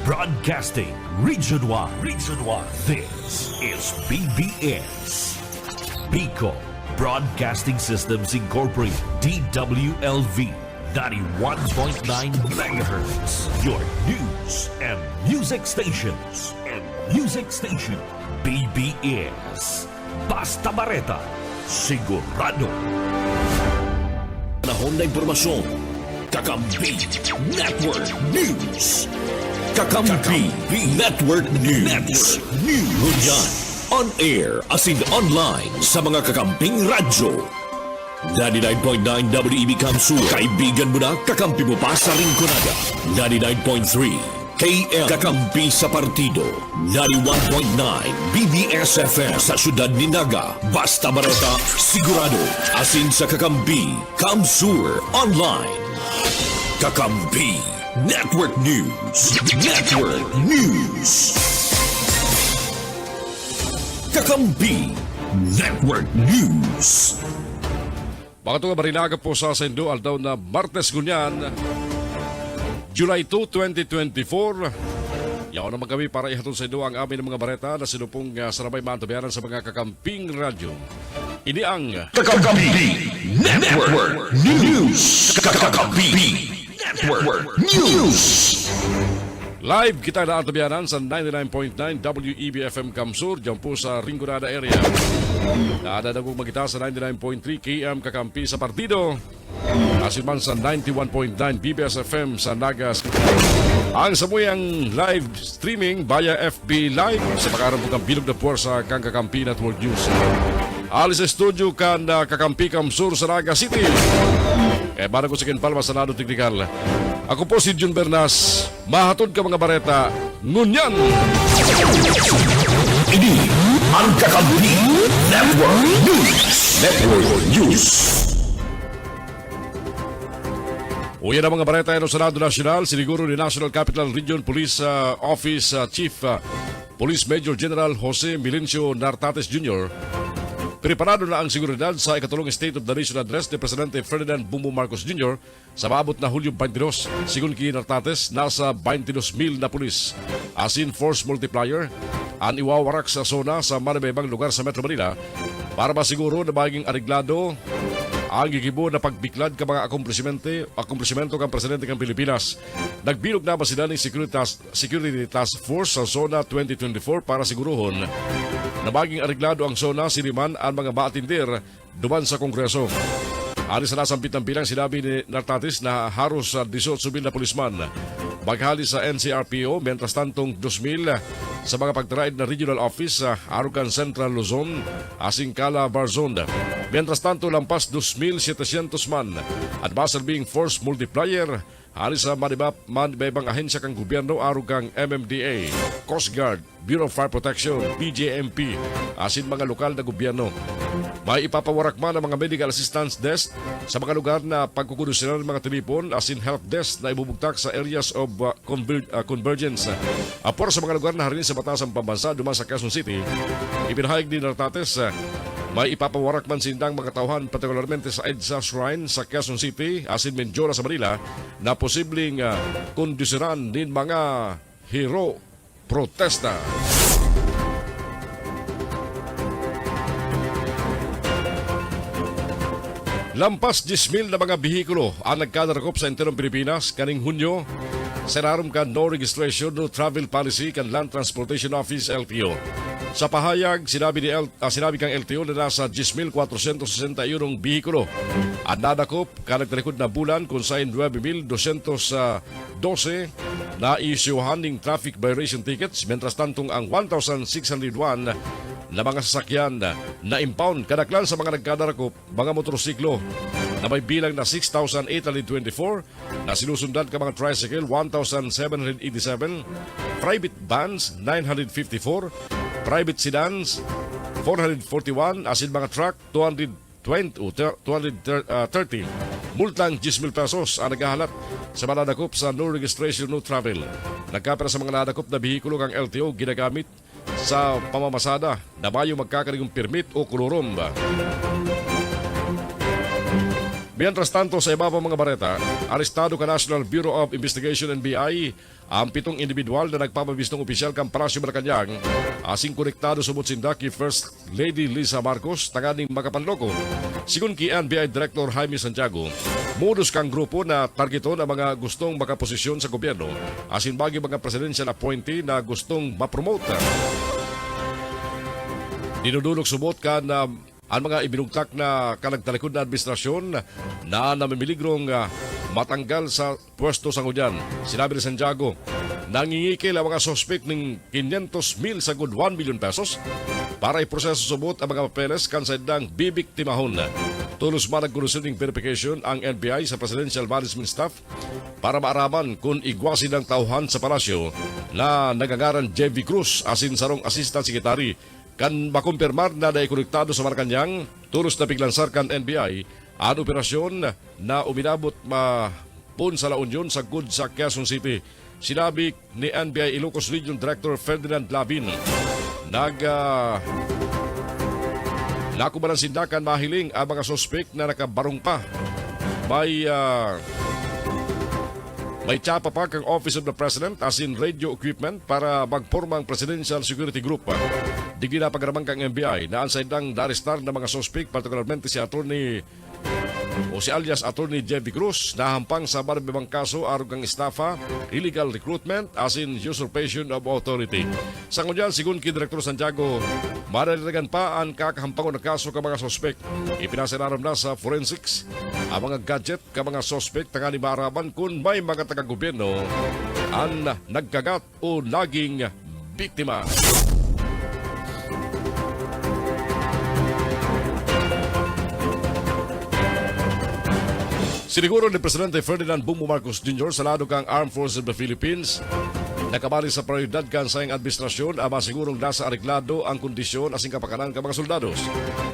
Broadcasting Region 1. This is BBS. Bicol Broadcasting Systems Incorporated. DWLV 91.9 megahertz. Your news and music stations. BBS. Basta Bareta. Sigurado. Panahon na impormasyon. Kakampi Network News. Kakampi Network News. Ngunyan, on air as in online sa mga kakamping radyo. 99.9 WEB Kamsur, kaibigan mo na, kakampi mo pa sa Rinconada. 99.3 KM, kakampi sa partido. 91.9 BBS FM sa syudad ni Naga. Basta Bareta, sigurado, asin sa kakampi Kamsur Online. Kakampi Network News. Kakampi Network News. Mga tunga marinaga po sa Sendo, aldaw na Martes Gunyan, July 2, 2024. Yaon naman kami para ihatod sa inyo ang amin ng mga bareta na sinupong sarabay maantabayanan sa mga kakamping radyo. Ini ang Kakampi Network News. Kakampi Network News. live kita na antabayanan sa 99.9 WEB-FM Kamsur, dyan po sa Rinconada area. Nadadagong magkita sa 99.3 KM Kakampi sa partido. Asin man sa 91.9 BBS-FM sa Nagas. Ang samuyang live streaming via FB Live sa pagkarang bukang bilog na puwersa kang Kakampi Network News. Alis sa studio kan Kakampi Kamsur sa Naga City. Bago ko sa Kinpalma sa Nado Teknikal. Ako po si Jun Bernas. Mahatod ka mga bareta. Ngunyan! Ini ang Kakampi Network News. Uyan ang mga bareta ng Senado National, siniguro ni National Capital Region Police Office Chief Police Major General Jose Milencio Nartates Jr. Preparado na ang seguridad sa ikatulong State of the Nation Address ni Presidente Ferdinand Bongbong Marcos Jr. sa maabot na Hulyo 22. Sigun kay Nartates, nasa 22,000 na pulis. Asin force multiplier, ang iwawarak sa zona sa maribang lugar sa Metro Manila para masiguro na maging areglado ang gigibo na pagbiklad ka mga akumplisimento kang Presidente ng Pilipinas. Nagbilog na ba sila ng Security Task Force sa Zona 2024 para siguruhon na maging areglado ang zona siniman ang mga maatindir duman sa Kongreso. Ani sa nasampit ng bilang sinabi ni Nartates na haros 18,000 na pulisman maghali sa NCRPO, mientras tantong 2,000 sa mga pagtaraid na regional office sa Arucan Central Luzon, Asingkala, Barzon. Mientras tanto lampas 2,700 man at basal being force multiplier ani sa manibabang ahensya kang gobyerno arukang MMDA, Coast Guard, Bureau of Fire Protection, BJMP, asin mga lokal na gobyerno. May ipapawarak man ang mga medical assistance desk sa mga lugar na pagkukudusinan ng mga telefon asin help desk na ibubugtak sa areas of convergence. Apor sa mga lugar na harin sa batasang pambansa duman sa Quezon City, ipinahayag din Nartates may ipapawarak man sindang mga tauhan partikularmente sa EDSA Shrine sa Quezon City asin Menjola sa Manila na posibleng kondusiran din mga hero protesta. Lampas 10,000 na mga bihikulo ang nagkadarakop sa enterong Pilipinas kaning Hunyo sa narum ka no registration no travel policy kan Land Transportation Office LTO. Sa pahayag, sinabi kang LTO na nasa 10,461 bihikulo ang nadakop kanagtalikod na bulan kung saan 9,212 na isyuhan ng traffic violation tickets, mientras tantong ang 1,601 na mga sasakyan na impound kadaklan sa mga nagkadarakop mga motorsiklo na may bilang na 6,824 na sinusundan ka mga tricycle 1,787, private vans 954, private sedans 441, asin mga truck 230. Multang 10,000 pesos ang naghahalat sa mga nadakop sa no registration no travel. Nagkapera sa mga nadakop na bihikulo kang LTO ginagamit sa pamamasada na bayo magkakaligong permit o kolorom. Mientras tanto, sa iba pang mga bareta, arestado ka National Bureau of Investigation NBI ang 7 individual na nagpapabis ng opisyal kang Palasyo Malacanang asing konektado sa Mutsinda kay First Lady Lisa Marcos tanganing makapanloko. Sigun kay NBI Director Jaime Santiago, modus kang grupo na targeton ang mga gustong makaposisyon sa gobyerno asin bagi mga presidential appointee na gustong mapromote. Dinudulog subot ka na ang mga ibinugtak na kanagtalikod na administrasyon na namimiligrong matanggal sa pwesto sa ngudyan. Sinabi ni Santiago, nangingikil ang mga sospek ng 500,000 sa good 1 million pesos para iproseso subot ang mga papeles kansaydang bibiktimahon. Tulos man nagkunusin ng verification ang NBI sa Presidential Management Staff para maaraman kung igwasin ng tauhan sa palasyo na nagangaran J.V. Cruz asin sarong Assistant Secretary kan makumpirmar na naikonektado sa Malacanang, tulos na biglansar kan NBI ang operasyon na uminabot mapun sa La Union sa Good sa Quezon City. Sinabi ni NBI Ilocos Region Director Ferdinand Lavin, nakubalan sindakan mahiling ang mga sospek na nakabarong pa. May tsapa pa kang Office of the President as in radio equipment para magpormang Presidential Security Group. Digdi na pagramang kang NBI na ansaydang na-arestar ng mga sospek, partikularmente si alias Attorney J.V. Cruz na hampang sa marabibang kaso arugang estafa, illegal recruitment as in usurpation of authority. Sa ngunyan, sigun kay Director Santiago, marariragan pa ang kakahampangon na kaso ka mga sospek. Ipinasiraram na sa forensics ang mga gadget ka mga sospek tangani maaraman kung may mga taga-gobyerno ang nagkagat o naging biktima. Siniguro ni Presidente Ferdinand Bongbong Marcos Jr. sa lado kang Armed Forces of the Philippines nakabali sa prioridad kan sa iyang administrasyon ang masigurong nasa areglado ang kondisyon asing kapakanan ka mga soldados.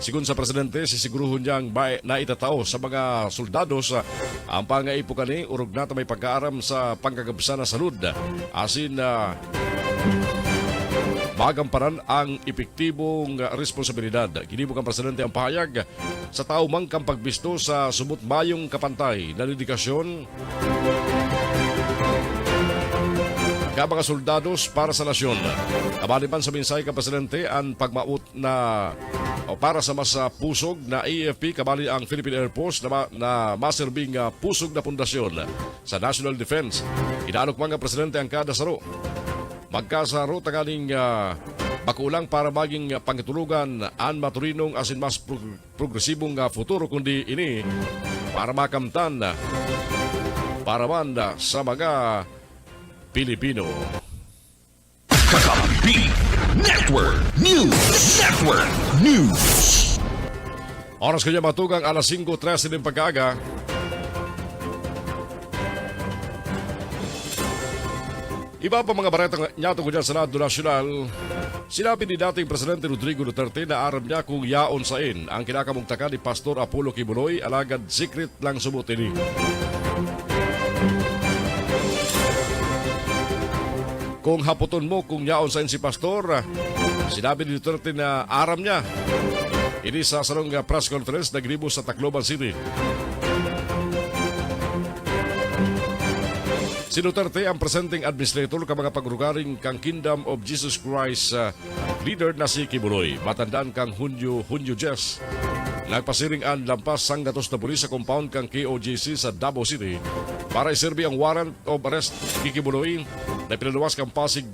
Sigun sa Presidente, sisiguruhon niyang naitatao sa mga soldados ang pangaipo kani urog na may pagkaaram sa pangkagabsa na salud asin magamparan ang epektibong responsibilidad. Kinibuk ang Presidente ang pahayag sa tao mang kang pagbisto sa sumut mayong kapantay na dedikasyon ka mga soldados para sa nasyon. Abalipan sa minsay ka Presidente ang pagmaut na para sa mas pusog na AFP kabali ang Philippine Air Force na maserbing pusog na pundasyon sa National Defense. Inaalok mga Presidente ang kada saro. Magkasaro tangaling bakulang para maging pangitulugan ang maturinong asin mas progresibong futuro kundi ini para makamtan para man sa mga Pilipino. Kakampi Network News. Network News. Oras kanya matugang alas 5:13 ng pag-aaga. Iba pa mga bareta niya tungkol dyan sa Senado Nacional, sinabi ni dating Presidente Rodrigo Duterte na aram niya kung yaon sain ang kinakamugtaka ni Pastor Apollo Kibuloy alagad secret lang sumutini. Kung haputon mo kung yaon sain si Pastor, sinabi ni Duterte na aram niya. Ini sa sarong press conference na ginibo sa Tacloban City. Si Duterte ang presenting administrator ka mga pagrugaring kang Kingdom of Jesus Christ leader na si Kibuloy. Matandaan kang Hunyo Jess. Nagpasiring ang lampas sang gatos na pulis sa compound kang KOJC sa Davao City para iserbi ang warrant of arrest kay Kibuloy na pinaluwas kang Pasig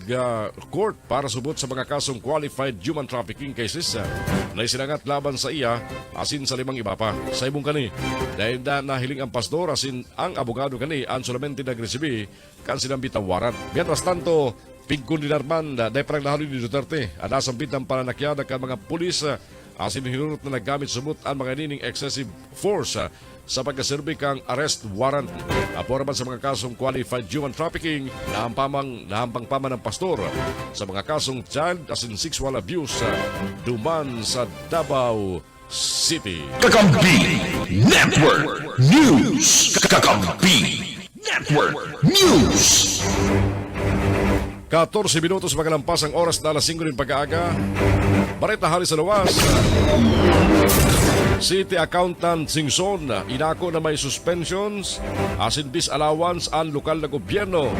Court para subot sa mga kasong qualified human trafficking cases na isinangat laban sa iya asin sa 5 iba pa. Sa ibong kani, dahil na nahiling ang pastor asin ang abogado kani ang solamente nagresibi kan sinambit ang warrant. Mientras tanto, pigkun dinarman dahil parang nahalo ni Duterte ang nasambit ng pananakyada ka mga pulis asin hinurot na naggamit subot ang mga nining excessive force sa pagkaserbi kang arrest warrant. Aporaman sa mga kasong qualified human trafficking na hampang paman ng pastor sa mga kasong child as in sexual abuse duman sa Davao City. Kakampi Network News. Kakampi Network News. 14 minutos magalampas ang oras na alas 5 ng pag-aaga. Bareta hali sa luwas. City Accountant Singson inako na may suspensions asin disallowance ang lokal na gobyerno.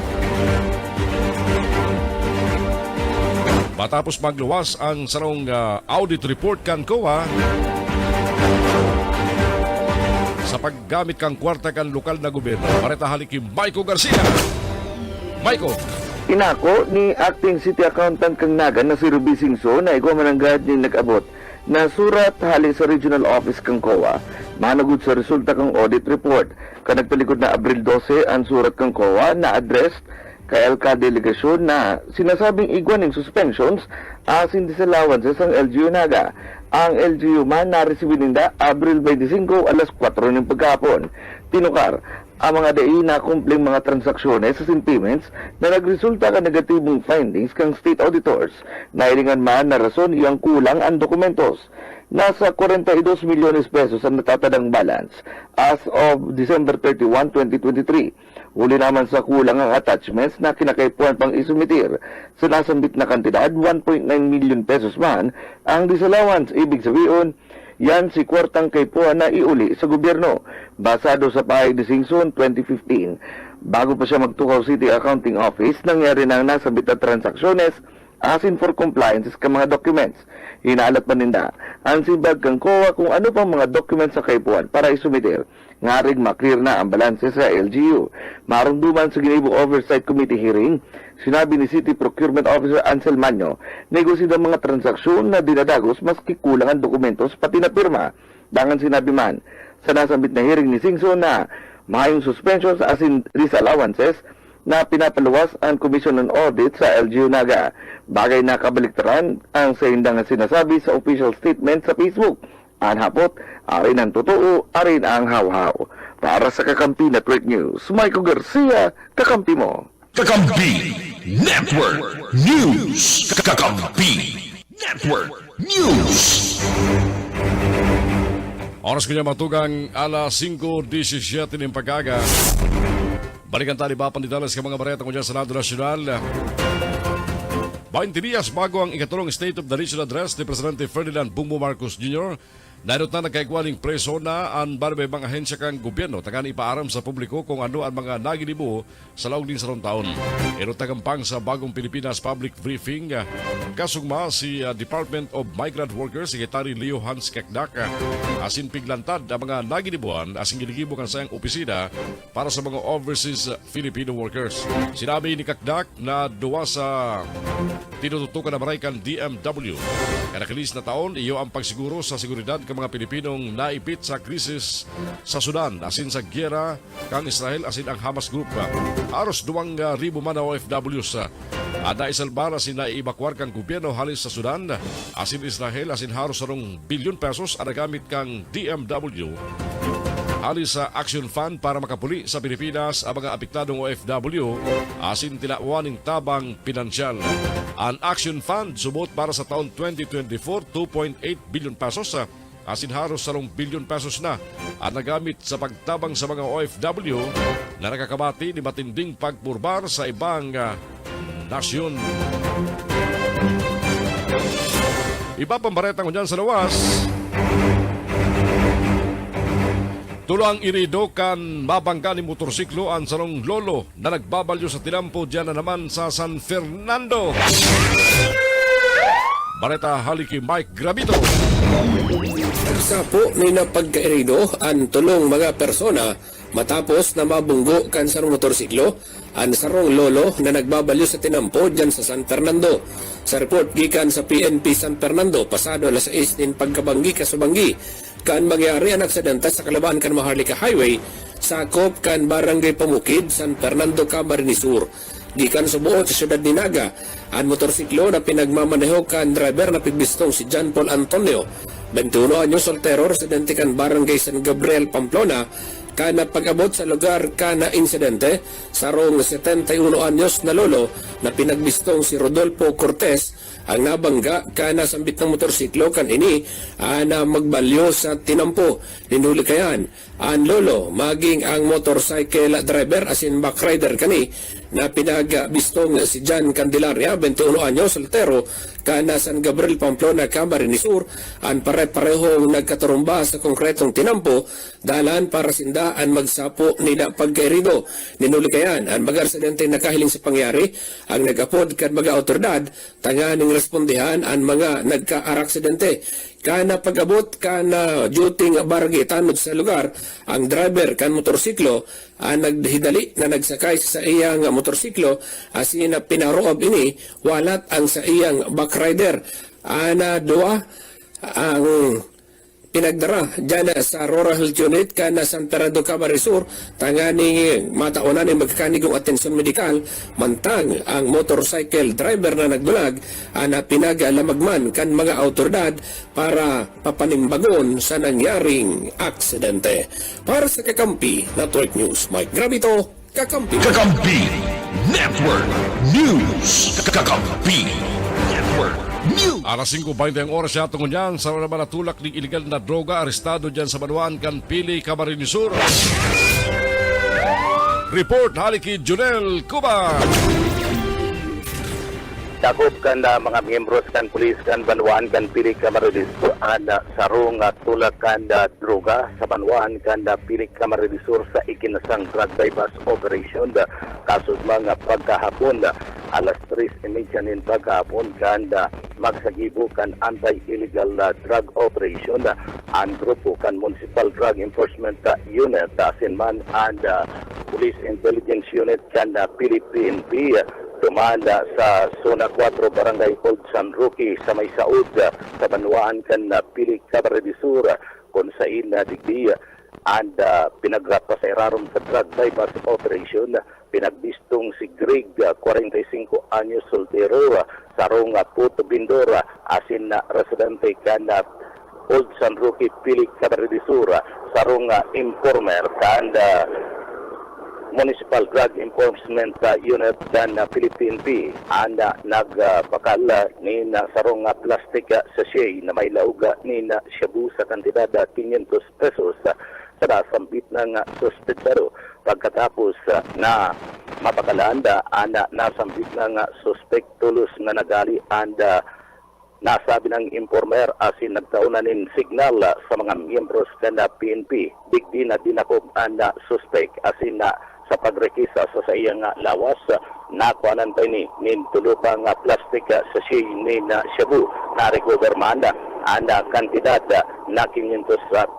Matapos magluwas ang sarong audit report kan COA sa paggamit kang kwarta kan lokal na gobyerno. Pareta haliki Maiko Garcia. Maiko. Inako ni Acting City Accountant kang Naga na si Ruby Singson na ikaw mananggad ni nag-abot na surat hali sa Regional Office kang COA managod sa resulta kang audit report. Kanagpalikod na Abril 12 ang surat kang COA na addressed kay LK Delegasyon na sinasabing igwan ng suspensions asin disallowances ang LGU Naga. Ang LGU man na-receive ninda Abril 25 alas 4 ng pagkapon. Tinukar ang mga dai na kumpleng mga transaksyones sa payments na nagresulta ka negatibong findings kang state auditors. Nailingan man na rason iyang kulang ang dokumentos. Nasa 42 milyones pesos ang natatadang balance as of December 31, 2023. Huli naman sa kulang ang attachments na kinakaipuan pang isumitir. Sa nasambit na kantidad, 1.9 million pesos man ang disallowance. Ibig sabihin, yan si kwartang kaipuan na iuli sa gobyerno. Basado sa pahayag ni Singson 2015. Bago pa siya magtukaw City Accounting Office, nangyari na ang nasambit na transaksyones asin for compliance ka mga documents. Hinaalat pa ninda ang simbag kang COA kung ano pang mga documents sa kaipuan para isumitir. Ngarig maklear na ang balanse sa LGU. Marunduman sa ginibong Oversight Committee hearing, sinabi ni City Procurement Officer Ansel Manyo, negosid ang mga transaksyon na dinadagos maski kulang ang dokumentos pati na pirma. Dangan sinabi man sa nasambit na hearing ni Singson na mayong suspensions as in disallowances na pinapaluwas ang Commission on Audit sa LGU Naga. Bagay na kabaliktaran ang sa hindang sinasabi sa official statement sa Facebook. Anhapot, arin ang totoo, arin ang haw-haw. Para sa Kakampi Network News, Michael Garcia, kakampi mo. Kakampi Network News. Kakampi Network News. Oras ko niya matugang alas 5:17 ng pagkaga. Balikan tali ba pandidalas ka mga bareta ko dyan sa Lado Nacional. 20 días bago ang ikatulong State of the Nation Address ni Presidente Ferdinand Bongbong Marcos Jr., nainot na nagkaigwaling preso na ang barbay mga ahensya kang gobyerno tagan ipaaram sa publiko kung ano ang mga naginibo sa laog din sa rong taon. Inot tagampang sa bagong Pilipinas Public Briefing kasugma si Department of Migrant Workers Secretary Leo Hans Kekdak asin piglantad ang mga naginibuan asin ginigibo kan sayang opisina para sa mga overseas Filipino workers. Sinabi ni Kekdak na duwa sa tinututukan na maray kan DMW. Kanakilis na taon, iyo ang pagsiguro sa seguridad ng mga Pilipinong naipit sa krisis sa Sudan, asin sa gyera kang Israel, asin ang Hamas Group. Aros 2,000 man na OFWs. Ada isalbar asin na iibakwar kang gobyerno halis sa Sudan, asin Israel, asin haros sarong bilyon pesos ang nagamit kang DMW. Halis sa Action Fund para makapuli sa Pilipinas ang mga apektadong OFW asin tinawaning tabang pinansyal. Ang Action Fund subot para sa taon 2024 2.8 billion pesos asin haros 3 billion pesos na ang nagamit sa pagtabang sa mga OFW na nakakabati ni matinding pagpurbar sa ibang nasyon. Iba pang baretang ko dyan sa lawas. Tulang irido kan mabangga ni motorsiklo ang sarong lolo na nagbabalyo sa tinampo dyan na naman sa San Fernando. Bareta haliki Mike Gravito. Sapo ni napagkairido ang tulong mga persona matapos na mabunggo kan sarong motorsiklo ang sarong lolo na nagbabalyo sa tinampo dyan sa San Fernando. Sa report gikan sa PNP San Fernando pasado alas 6 din pagkabanggi kasubanggi kan mangyari ang aksidente sa kalaban kan Maharlika Highway sakop kan Barangay Pamukid, San Fernando, Camarines Sur. Gikan subuot sa siyudad ni Naga ang motorsiklo na pinagmamaneho kan driver na pigbistong si John Paul Antonio, 21 anyos, soltero, residente kan Barangay San Gabriel, Pamplona, kana pag-abot sa lugar kana insidente sarong 71 anyos na lolo na pinagbistong si Rodolfo Cortez ang nabangga kana sambit ng motorsiklo kan ini na magbalyo sa tinampo. Linuli kayan ang lolo maging ang motorcycle driver asin back rider kani na pinagbistong si John Candelaria, 21 anyos, soltero, kana San Gabriel, Pamplona, Camarines Sur, an pare-parehong nagkaturumba sa konkretong tinampo, dalan para sindaan magsapo nila pagkairido. Ninulikayan, ang mga residente nakahiling sa pangyari, ang nagapod kan mga autoridad, tanganing respondihan ang mga nagka-araksidente. Kana pag-abot kana duty nga barangay tanod sa lugar, ang driver kan motorsiklo ang naghidali na nagsakay sa iyang motorsiklo asin na pinaroob ini walat ang sa iyang backrider. Ana doa ang pinagdara dyan sa Rural Health Unit kana San Fernando, Camarines Sur, tangani mataunan ni magkakanigong atensyon medikal, mantang ang motorcycle driver na nagbulag ana pinagalamagman kan mga autoridad para papanimbagon sa nangyaring aksidente. Para sa Kakampi Network News, Mike Gravito, Kakampi. Kakampi Network News. Kakampi Network News. Alas 5:20 ang oras siya tungon yan sa naman natulak ng iligal na droga arestado dyan sa Banuan, Kanpili, Camarines Sur. Report haliki Junel Cuba. Sakop kan mga miyembros kan pulis kan Banuan kan Pili Camarines Sur ada sarong tulak kan droga sa Banuan kan Pili Camarines Sur sa ikinasang drug bypass operation kasus mga pagkahapon alas 3:30 nin pagkahapon kan magsagibo kan anti-illegal drug operation ang grupo kan Municipal Drug Enforcement Unit Sinman and Police Intelligence Unit kan PNP tumanda sa Zona 4 Barangay Old San Roque sa may Saud sa Banuan kan Pili Camarines Sur kung sa ina digdi and pinagrapasairaron sa drug bypass operation pinagbistong si Greg 45 anyos soltero sarong Puto Bindora asin na residente kan Old San Roque Pili Camarines Sur sarong informer kan Municipal Drug Enforcement Unit dan PNP anda nagpakal ni na sarong plastic sachet na may lauga ni na shabu sa kantidad 500 pesos sa nasambit ng suspetsado pagkatapos na mapakalaan anda nasambit ng suspect tulos na nagali anda nasabi ng informer asin nagtaunanin signal sa mga miyembros ng PNP digdi na dinakob anda suspect asin na sa pagrekisa sa iyang lawas nakuanan pa ni tulupang plastic sachet ni na shabu na recover manda anda kantidad na 500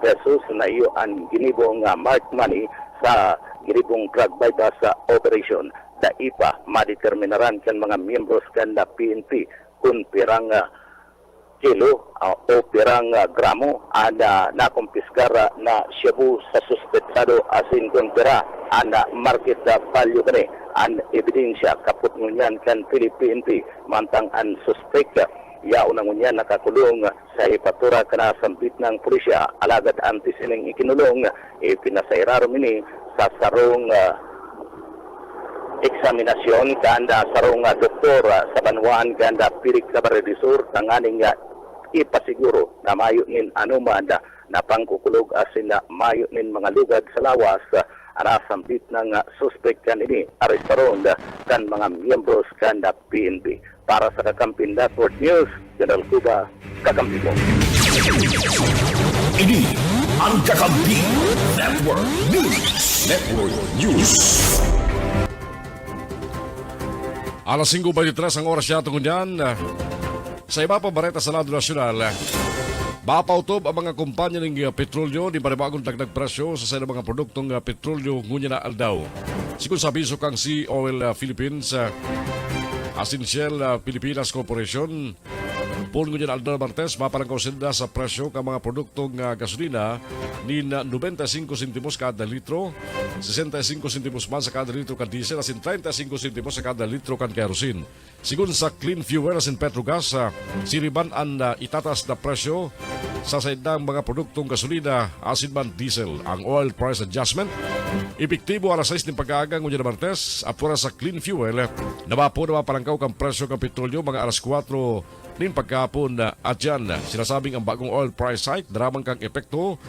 pesos na iyo ang ginibong marked money sa ginibong drug bypass operation da ipa madeterminaran kan mga miyembros kan na PNP kung pirang kilo o pirang gramo ada nakumpiskar na shabu sa suspetsado asin kung pira ana market value kani an ebidensya kaput ngunyan kan PNP mantang an suspect ya unang ngunyan nakakulong sa ipatura kana sambit ng pulisya alagad antes ining ikinulong pinasairaron ini sa sarong eksaminasyon kanda sarong doktor sa Banuan kanda Pili Camarines Sur tanganing ipasiguro na mayo nin anuman na pangkukulog asin na mayo nin mga lugad sa lawas anasambit ng suspect kan ini arestaron kan mga miyembros kan PNP. Para sa Kakampi Network News, General Cuba, Kakampi mo. Ini ang Kakampi Network News. Network News. Alas 5:23 ang oras siya tungon yan. Sa iba pa bareta sa lado nasyonal, mapautob ang mga kumpanya ng petrolyo di panibagong dagdag presyo sa mga produktong petrolyo ngunya na aldaw. Sigun sa abiso kang Sea Oil Philippines, asin Shell Pilipinas Corporation, Paul ngunya na aldaw Martes, maparangkaw sila sa presyo ka mga produktong gasolina ni 95 sentimos kada litro, 65 sentimos man sa kada litro kan diesel, asin 35 sentimos sa kada litro kan kerosene. Sigun sa Clean Fuel asin Petrogas, siriban ang itatas na presyo sa saydang mga produktong gasolina, asin man diesel. Ang oil price adjustment, epektibo alas 6 ng pag-aagang ngunya na Martes, apura sa Clean Fuel, nabapo na maparangkaw kang presyo ng petrolyo mga alas 4 nin pagkahapon at yan, sinasabing ang bagong oil price hike daramang kang epekto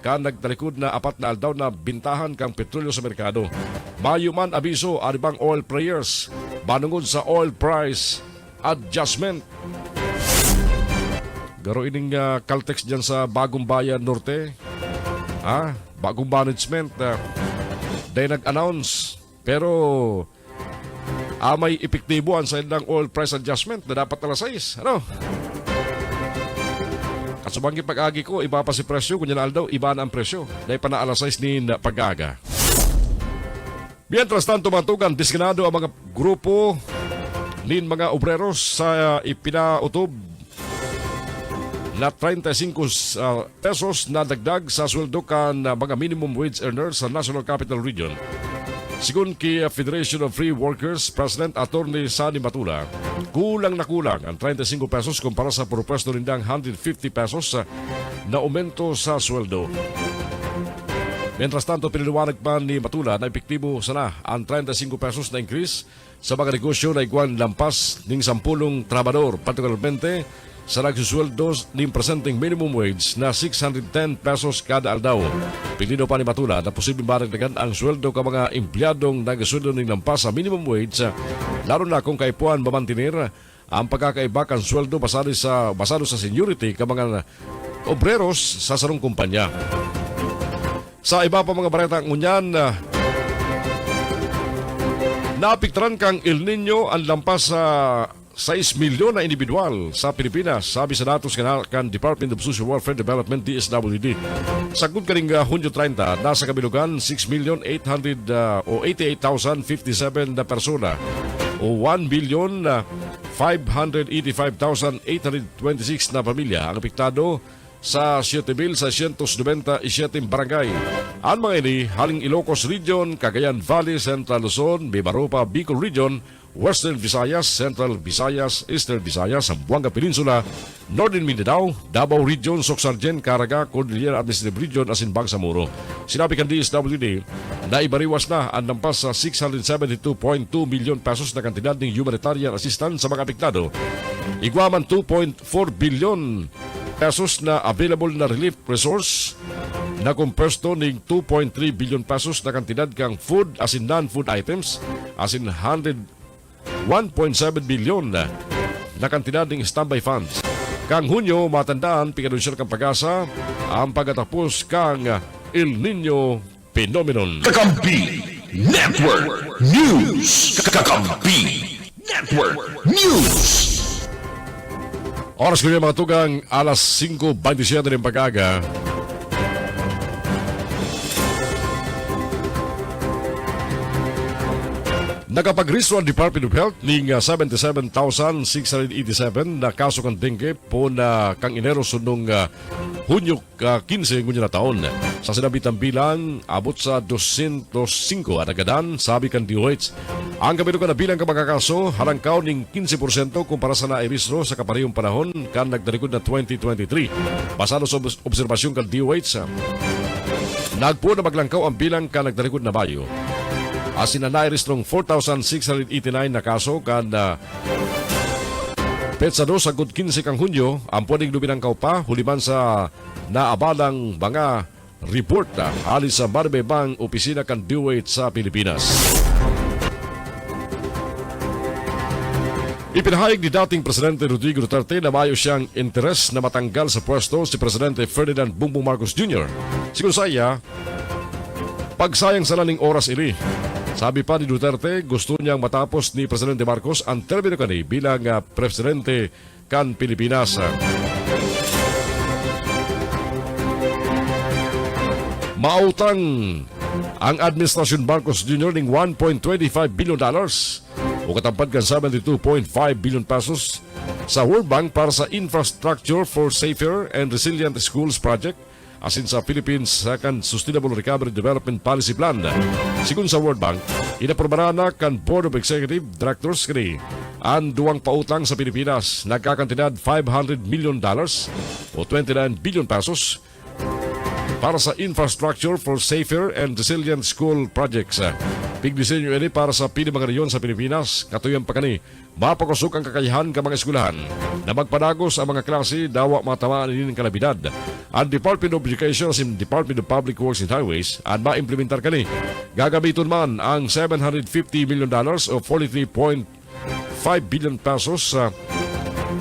kan nagtalikod na apat na aldaw na bintahan kang petrolyo sa merkado. Mayo man abiso aribang oil prayers banungod sa oil price adjustment. Garo ining Caltex dyan sa Bagong Bayan Norte. Bagong management. Dahil nag-announce. Pero may epektibo ang sa ilang oil price adjustment na dapat alas 6. Ano? At subangin pag-agi ko, iba pa si presyo. Kung yan aldaw, iba na ang presyo. Dahil pa na alas 6 ni pag-aga. Mientras tanto, matugan, diskinado ang mga grupo nin mga obreros sa ipinautob na 35 pesos na dagdag sa sweldo kan mga minimum wage earners sa National Capital Region. Sigun kay Federation of Free Workers President Attorney Sani Matula, kulang na kulang ang 35 pesos kumpara sa propwesto nindang 150 pesos na aumento sa sweldo. Mientras tanto, piniliwanag pa ni Matula na epektibo sana ang 35 pesos na increase sa mga negosyo na iguan lampas ng 10 trabador, particularmente sa nagsusweldos ng presenting minimum wage na 610 pesos kada aldaw. Pilino pa ni Matula na posibleng maragdagan ang sweldo ka mga empleyadong nagsusweldo ng lampas sa minimum wage, lalo na kung kaipuan mamantinir ang pagkakaiba kan sweldo basado sa seniority ka mga obreros sa sarong kumpanya. Sa iba pa mga balita ngunyan, naapektuhan kang El Nino ang lampas sa 6 milyon na individual sa Pilipinas, sabi sa datos kan Department of Social Welfare Development DSWD. Sagud kaning Hunyo 30, nasa kabilugan 6,888,057 na persona o 1,585,826 na pamilya ang apektado sa 7,697 barangay. Ang mga ini haling Ilocos Region, Cagayan Valley, Central Luzon, Mimaropa, Bicol Region, Western Visayas, Central Visayas, Eastern Visayas, Zamboanga Peninsula, Northern Mindanao, Davao Region, Soxargen, Caraga, Cordillera Administrative Region, asin Bangsamoro. Sinabi kan DSWD na ibariwas na ang lampas sa 672.2 milyon pesos na kantidad ng humanitarian assistance sa mga apektado. Igwaman 2.4 bilyon pesos na available na relief resource na kumpesto ng 2.3 billion pesos na kantidad kang food as in non-food items as in 101.7 billion na kantidad ng standby funds. Kang Hunyo, matandaan, pinanunsyon kang pag-asa ang pagkatapos kang El Nino phenomenon. Kakampi Network News. Kakampi Network News. Oras ko mga tugang, alas 5:27 ng pag-aga. Nakapag-restore ang Department of Health ng 77,687 na kaso kang dengue po na kang Enero sunong Hunyo 15 ngunyan na taon. Sa sinabitang bilang, abot sa 205 at agadan, sabi kan DOH. Ang kabilugan na bilang ka mga kaso, halangkaw ng 15% kumpara sa nairistro sa kaparehong panahon kan nagdalikod na 2023. Basado sa obserbasyon kan DOH, nagpo na maglangkaw ang bilang kan nagdalikod na Mayo. Asin na nairestrong 4,689 na kaso kan petsado sa good 15 kang Hunyo, ang pwedeng luminangkaw pa huliman sa naabalang mga report alis sa marbebang opisina kan DOH sa Pilipinas. Ipinahayag ni dating Presidente Rodrigo Duterte na mayo siyang interes na matanggal sa pwesto si Presidente Ferdinand Bongbong Marcos Jr. Sigun saya, pagsayang sa laning oras ili. Sabi pa ni Duterte, gusto niyang matapos ni Presidente Marcos ang termino kani bilang Presidente kan Pilipinas. Mautang ang Administrasyon Marcos Jr. ng $1.25 billion o katampad kan 72.5 billion pesos sa World Bank para sa Infrastructure for Safer and Resilient Schools Project asin sa Philippines Second Sustainable Recovery Development Policy Plan. Sigun sa World Bank, inaprobara na kan Board of Executive Directors kini ang duwang pautang sa Pilipinas nagkakantidad $500 million o 29 billion pesos para sa Infrastructure for Safer and Resilient School Projects. Pigdisenyo ini para sa pili mga reyon sa Pilipinas, katuyan pa kani, mapakusok ang kakayahan ka mga eskwelahan na magpadagos ang mga klase dawa mga tamaan ng kalabidad. Ang Department of Education at Department of Public Works and Highways at maimplementar kani. Gagamiton man ang $750 million o 43.5 billion pesos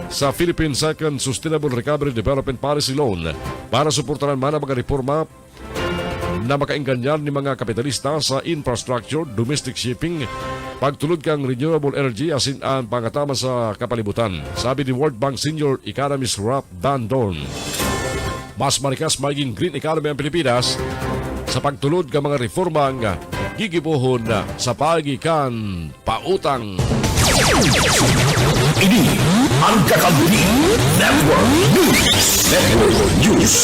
sa Philippine Second Sustainable Recovery Development Policy Loan para suportahan man ang mga reforma na makainganyan ni mga kapitalista sa infrastructure, domestic shipping, pagtulod kang renewable energy asin ang pangatama sa kapalibutan. Sabi ni World Bank Senior Economist Ralph Van Dorn. Mas marikas maging green economy ang Pilipinas sa pagtulod ka mga reforma nga gigibuhon sa pagikan pautang. Ini ang Kakampi Network News.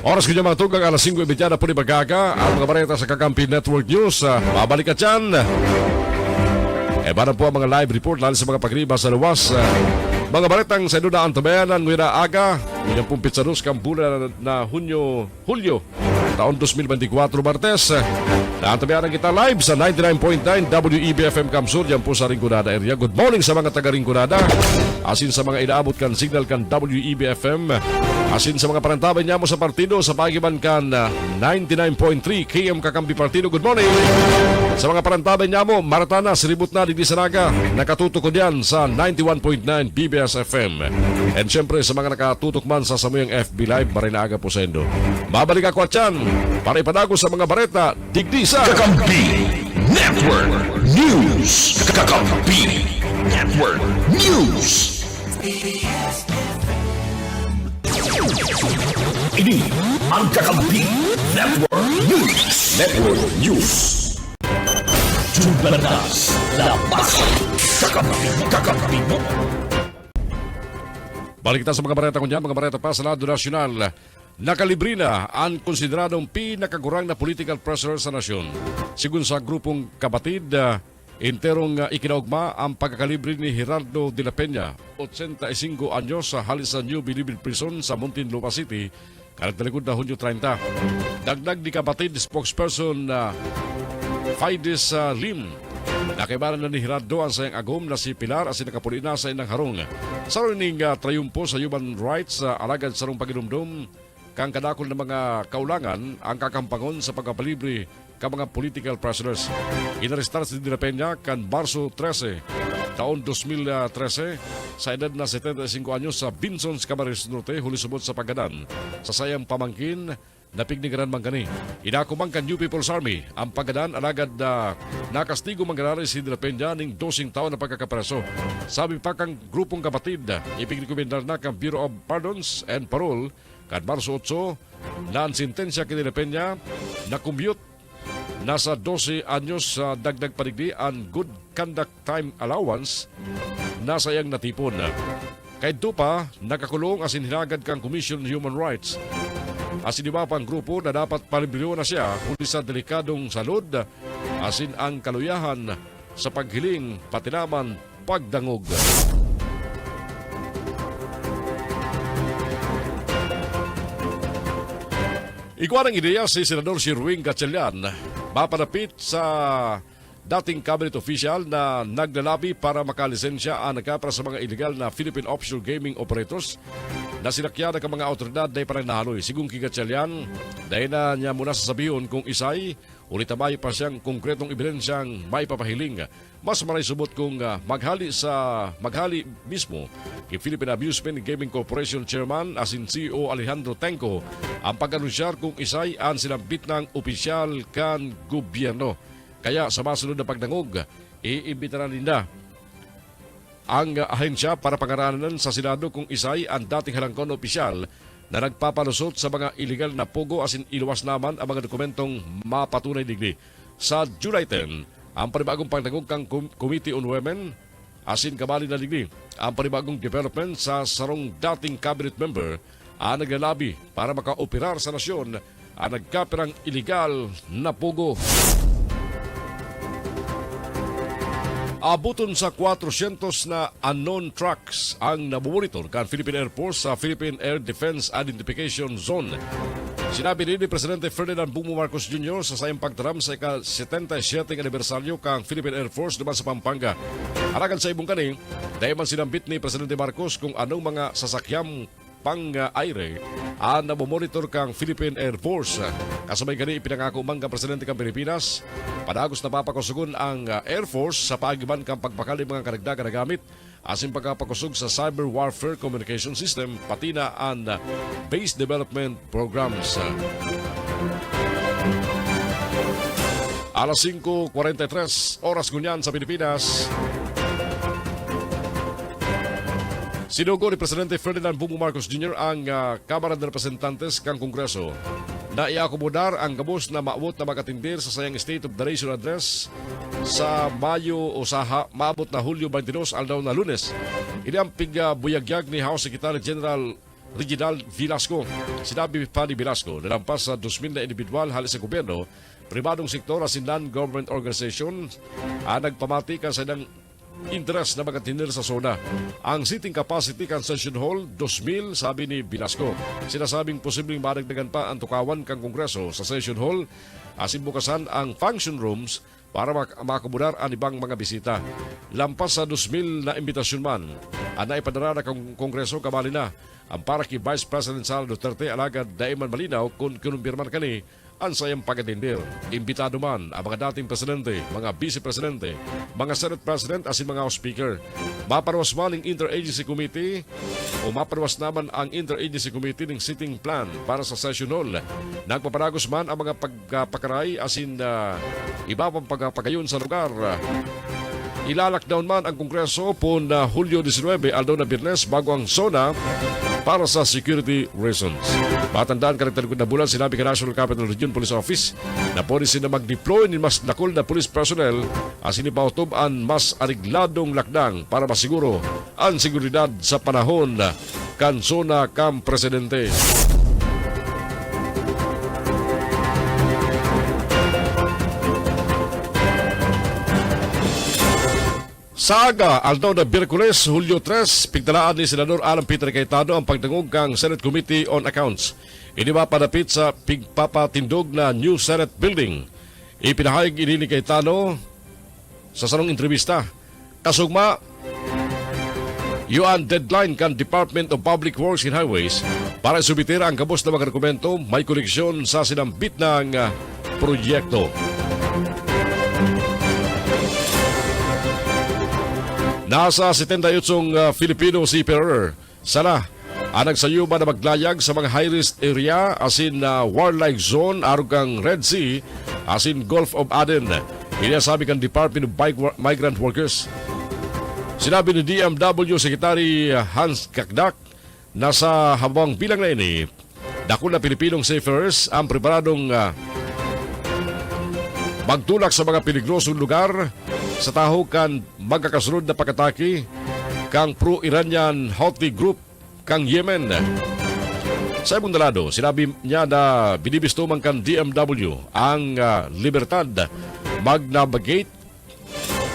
Oras ko niya mga tugang alas 5:30 na po ni Bagaga ang mga bareta sa Kakampi Network News. Babalik ka dyan. Baran po ang mga live report lalo sa mga pagriba sa luwas. Mga baretang sa inunaan tabayanan ngayon na aga. Ngayon pong Pitsaros Kampula na Hulyo taon 2024 Martes. Naantabayanan kita live sa 99.9 WEBFM Kamsur yan po sa Rinconada area. Good morning sa mga taga Rinconada. Asin sa mga inaabot kan signal kan WEBFM. Asin sa mga parantabay niya mo sa partido sa pagiban kan 99.3 KM Kakampi Partido. Good morning. Sa mga parantabay niya mo, Maratana, Siribut na, Digdi Sanaga. Nakatutok ko diyan sa 91.9 BBS FM. And syempre sa mga nakatutok man sa Samuyang FB Live, Marinaga po sa Indo. Babalik ako at yan para ipadago sa mga bareta, digdi sa Kakampi Network News. Kakampi Network News. Ini ang Kakampi Network News. Network News. Jumlanas, labas. Kakampi mo. Balik kita sa mga bareta kunya, mga bareta pa sa lado nasyonal. Nakalibre na ang konsideradong pinakagurang na political pressure sa nasyon. Sigun sa grupong Kabatid, interong ikinaugma ang pagkakalibre ni Gerardo de la Peña, 85 anyos sa halis sa New Bilibid Prison sa Muntinlupa City, kalagtalikod na Hunyo 30. Dagdag ni Kabatid spokesperson Fides Lim, nakibaran na ni Gerardo ang sayang agom na si Pilar as nakapulina sa inang harong. Sa rining trayumpo sa human rights alagad sa rong paginumdum, kang kadakol ng mga kaulangan ang kakampangon sa pagkapalibre ka mga political prisoners. Inarestar si De La Peña kan Marso 13, taon 2013 sa edad na 75 anyos sa Binsons, Camarines Norte, huli subot sa Pagadan. Sa sayang pamangkin, napignigaran man kani. Inakumang kan New People's Army ang Pagadan alagad na nakastigo mangarari si De La Peña ning 12 taon na pagkakapreso. Sabi pa kang grupong Kabatid, ipignikomendar na kang Bureau of Pardons and Parole kad Marso 8 na ang sentensya kay De La Peña na commute nasa 12 anyos sa dagdag padigdi ang good conduct time allowance na sayang natipon. Kay Dupa, nakakulong asin hinagad kang Commission on Human Rights. Asin iba pang grupo na dapat palibriyo na siya kundi sa delikadong salud asin ang kaluyahan sa paghiling pati naman pagdangog. Ikuha ng ideya si Senador Sherwin Gatchalian mapanapit sa dating cabinet official na naglalabi para makalisensya ang nagkapra sa mga illegal na Philippine offshore gaming operators na sinakyan ng mga autoridad dahil parang nahaloy. Sigong Gatchalian, dahil na niya muna sasabihin kung isay, ulit may pa siyang konkretong ebidensyang may papahiling. Mas maray subot kung maghali mismo kay Philippine Amusement Gaming Corporation Chairman asin CEO Alejandro Tenco ang pag-anunsyar kung isay ang sinambit ng opisyal kan gobyerno. Kaya sa masunod na pagdangog, iimbitaran nila ang ahensya para pangaranan sa Senado kung isay ang dating halangkon opisyal na nagpapalusot sa mga illegal na pogo asin iluwas naman ang mga dokumentong mapatunay digdi. Sa July 10, ang panibagong pagdangog kang Committee on Women asin kabali na digdi ang panibagong development sa sarong dating cabinet member ang naglalabi para makaoperar sa nasyon ang nagkapirang illegal na pogo. Abuton sa 400 na unknown trucks ang nabumonitor kan Philippine Air Force sa Philippine Air Defense Identification Zone. Sinabi ni Presidente Ferdinand Bongbong Marcos Jr. sa sayang pagtaram sa ika-77 anibersaryo kang Philippine Air Force naman sa Pampanga. Haragan sa ibong kani, dahil man sinambit ni Presidente Marcos kung anong mga sasakyang pang-aire ang nabomonitor kang Philippine Air Force. Kasabay gani ipinangako man kang Presidente kang Pilipinas, padagos na papakusugon ang Air Force sa paagiban kang pagpakali mga karagdagan na gamit asin pagkapakusog sa cyber warfare communication system pati na ang base development programs. Alas 5:43 oras ngunyan sa Pilipinas. Sinugo ni Presidente Ferdinand Bongbong Marcos Jr. ang Kamara de Representantes kang Kongreso na iakomodar ang gabos na maabot na magatindir sa sayang State of the Nation Address sa Mayo o sa maabot na Hulyo 22 aldaw na Lunes. Ini ang buyagyag ni House Secretary General Reginald Velasco. Sinabi pa ni Velasco na lampas sa 2,000 na individual halos sa gobyerno, pribadong sektor as in non-government organization ang nagpamati ka sa ilang interes na magatinir sa zona. Ang seating capacity kan Session Hall 2,000 sabi ni Velasco. Sinasabing posibleng madagdagan pa ang tukawan kang Kongreso sa Session Hall asin bukasan ang function rooms para makomodar ang ibang mga bisita. Lampas sa 2,000 na imbitasyon man ang naipadara na Kongreso kamali na ang para kay Vice President Sara Duterte alagad daiman malinaw kung kinumpirman kani ang sayang pagatindir. Imbitado man ang mga dating presidente, mga vice-presidente, mga Senate President asin mga House Speaker. Maparwas man ang Interagency Committee o maparwas naman ang Interagency Committee ng sitting plan para sa Session Hall. Nagpaparagos man ang mga pagpakaray asin iba pang pagpagayon sa lugar. Ilalakdown man ang Kongreso po na Hulyo 19 aldaw na Biyernes bago ang zona para sa security reasons. Matandaan karakter na bulan sinabi ka National Capital Region Police Office na policy na mag-deploy ni mas dakol na police personnel as inipautob ang mas arigladong lakdang para masiguro ang seguridad sa panahon kan zona kam presidente. Sa aga, aldaw na Biyerkules, Hulyo 3, pigtalaan ni Senador Alan Peter Cayetano ang pagdangog kang Senate Committee on Accounts. Ini mapadapit sa pigpapatindog na New Senate Building. Ipinahayag ini ni Cayetano sa sanong entrevista. Kasugma, yuan deadline kan Department of Public Works and Highways para subitira ang kabos na mga dokumento may koneksyon sa sinambit ng proyekto. Nasa 78 Filipino seafarer sana ang nagsayuba na maglayag sa mga high-risk area asin warlike zone arog kang Red Sea asin Gulf of Aden. Inasabi kan Department of Migrant Workers. Sinabi ni DMW Secretary Hans Kakdak na sa habang bilang na ini, dako na Pilipinong seafarers ang preparadong magtulak sa mga peligrosong lugar sa taho kan magkakasunod na pagkatake kang pro-Iranian Houthi group kang Yemen. Sa ibang dalado, sinabi niya na binibisto man kan DMW ang libertad mag-navigate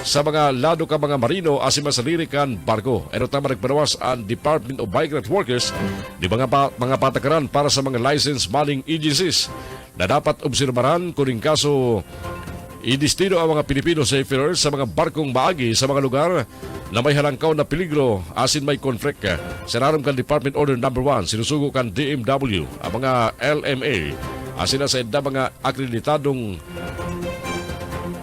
sa mga lado ka mga marino asin masaliri kan barko. Ano tama nagpanawas ang Department of Migrant Workers di mga patakaran para sa mga licensed manning agencies na dapat obserbaran kung kaso idistino ang mga Pilipino seafarers sa mga barkong maagi sa mga lugar na may halangkaw na peligro asin may conflict. Sinaram kan Department Order No. 1, sinusugo kan DMW ang mga LMA asin na sa edda mga akreditadong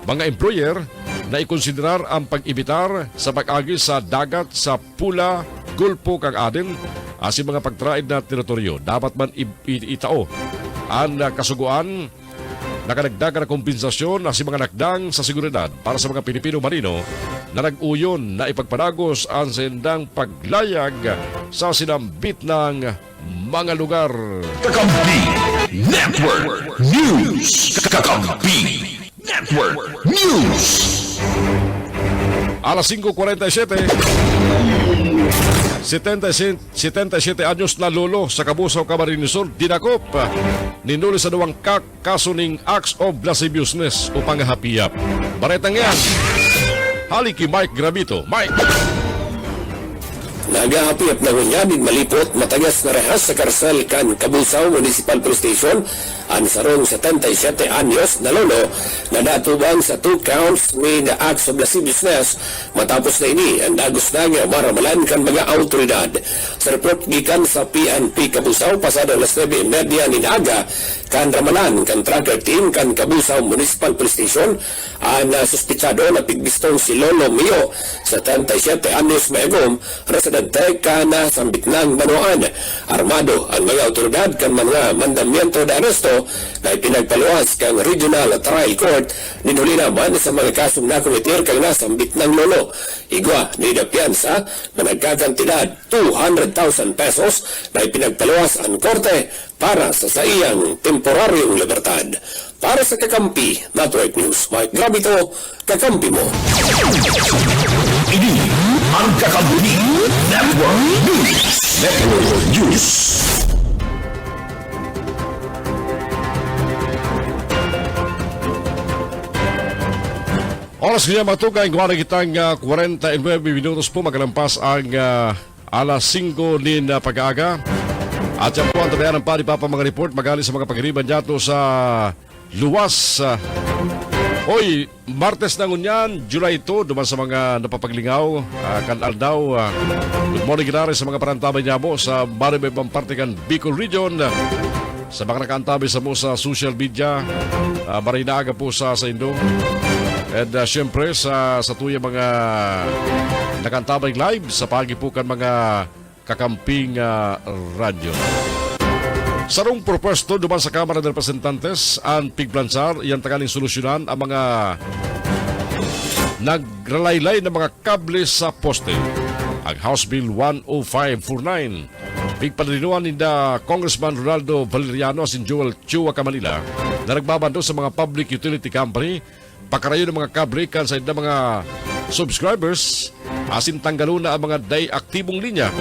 mga employer na ikonsiderar ang pag-ibitar sa pag-agi sa dagat sa Pula, Gulpo kang Aden asin mga pagtraid na teritoryo. Dapat man itao ang kasuguan nakanagdagan na kompensasyon na si mga nakdang sa seguridad para sa mga Pilipino marino na nag-uyon na ipagpanagos ang sendang paglayag sa sinambit ng mga lugar. Kakampi Network News. Kakampi Network News. Alas 5:47. 77 anyos na lolo sa Kabusaw, Camarines Sur, dinakop ninuli sa duwang kaso ning acts of lasciviousness o panghapiyap. Baretang yan. Hali kay Mike Gravito. Mike! Nagahapiyap na hunyanin malipot matagas na rehas sa karsel kan Kabusaw Municipal Police Station ang sarong 77 anyos na lolo na natubang sa 2 counts with the acts of lascivious business matapos na ini ang dagos na nga maramalan kan mga autoridad. Sa report gikan sa PNP Kabusaw pasado alas 9:30 ni aga kan ramalan kan tracker team kan Kabusaw Municipal Police Station ang suspitsado na pigbistong si Lolo Mio 77 anyos maegom resident ka na sambitnang banuan. Armado ang mga autoridad kan mga mandamiento de aresto na ipinagpaluwas kang Regional Trial Court ninuli naman sa mga kasong nakomitir kang nasambitnang lolo. Igwa ni Dapiansa na nagkakantidad 200,000 pesos na ipinagpaluwas ang korte para sa iyang temporaryong libertad. Para sa Kakampi Network News, Mike Gravito, Kakampi mo. Ini ang Kakampi Network News. Network News. Oras kanya matugay, gawa na kitang 49 minutos po magalampas ang alas 5 din pag-aaga. At yan po ang tabayan ng panipapa mga report magaling sa mga pagkiriban dito sa luwas. Hoy, Martes na ngunyan, July 2, duman sa mga napapaglingaw, kanal daw. Good morning, kinari sa mga parantabay niya mo sa maribibang parte kan Bicol Region. Sa mga nakaantabay sa mo sa social media, marinaga po sa Indo. And syempre sa tuya mga nakantabay live sa pagipukan mga kakamping radyo. Sarong propuesto duman sa Kamara ng Representantes ang pigplansar iyan takaling solusyonan ang mga nagralaylay na mga kable sa poste. Ang House Bill 10549 pigpalinuan ni Congressman Ronaldo Valeriano asin Joel Chua Camanila na nagbabando sa mga public utility company pakarayo ng mga kable kan sa mga subscribers asin tanggalo na ang mga day-aktibong linya.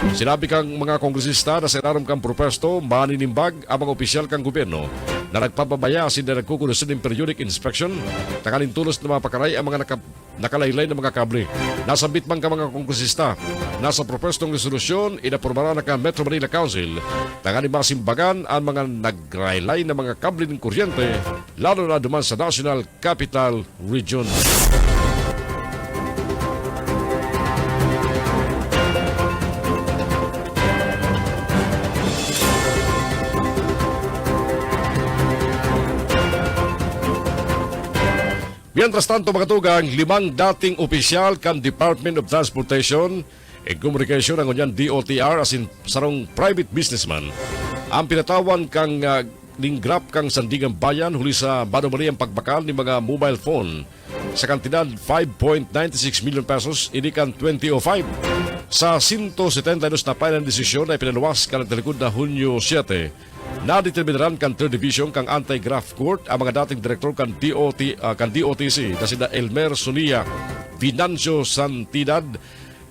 Sinabi kang mga kongresista na sinaram kang propesto maninimbag ang mga opisyal kang gobyerno na nagpapabaya asin na nagkukulosin ng periodic inspection takaling tulos na mapakaray ang mga nakalaylay ng mga kable. Nasambit man ka mga kongresista nasa propestong resolusyon inaprobara na ka Metro Manila Council takaling masimbagan ang mga nagraylay ng mga kable ng kuryente lalo na duman sa National Capital Region. Mientras tanto mga tugang, 5 dating opisyal kan Department of Transportation and Communication ang unyan DOTR asin sarong private businessman ang pinatawan kang ningrap kang sandigang bayan huli sa banomari ang pagbakal ni mga mobile phone sa kantidad 5.96 million pesos inikan 2005 sa 172 na pailan desisyon na ipinaluwas ka ng telikod na Hunyo 7. Nadeterminaran kan 3rd Division kang Anti-Graft Court ang mga dating direktor kan DOTC na sina Elmer Sonia, Vinancio Santidad,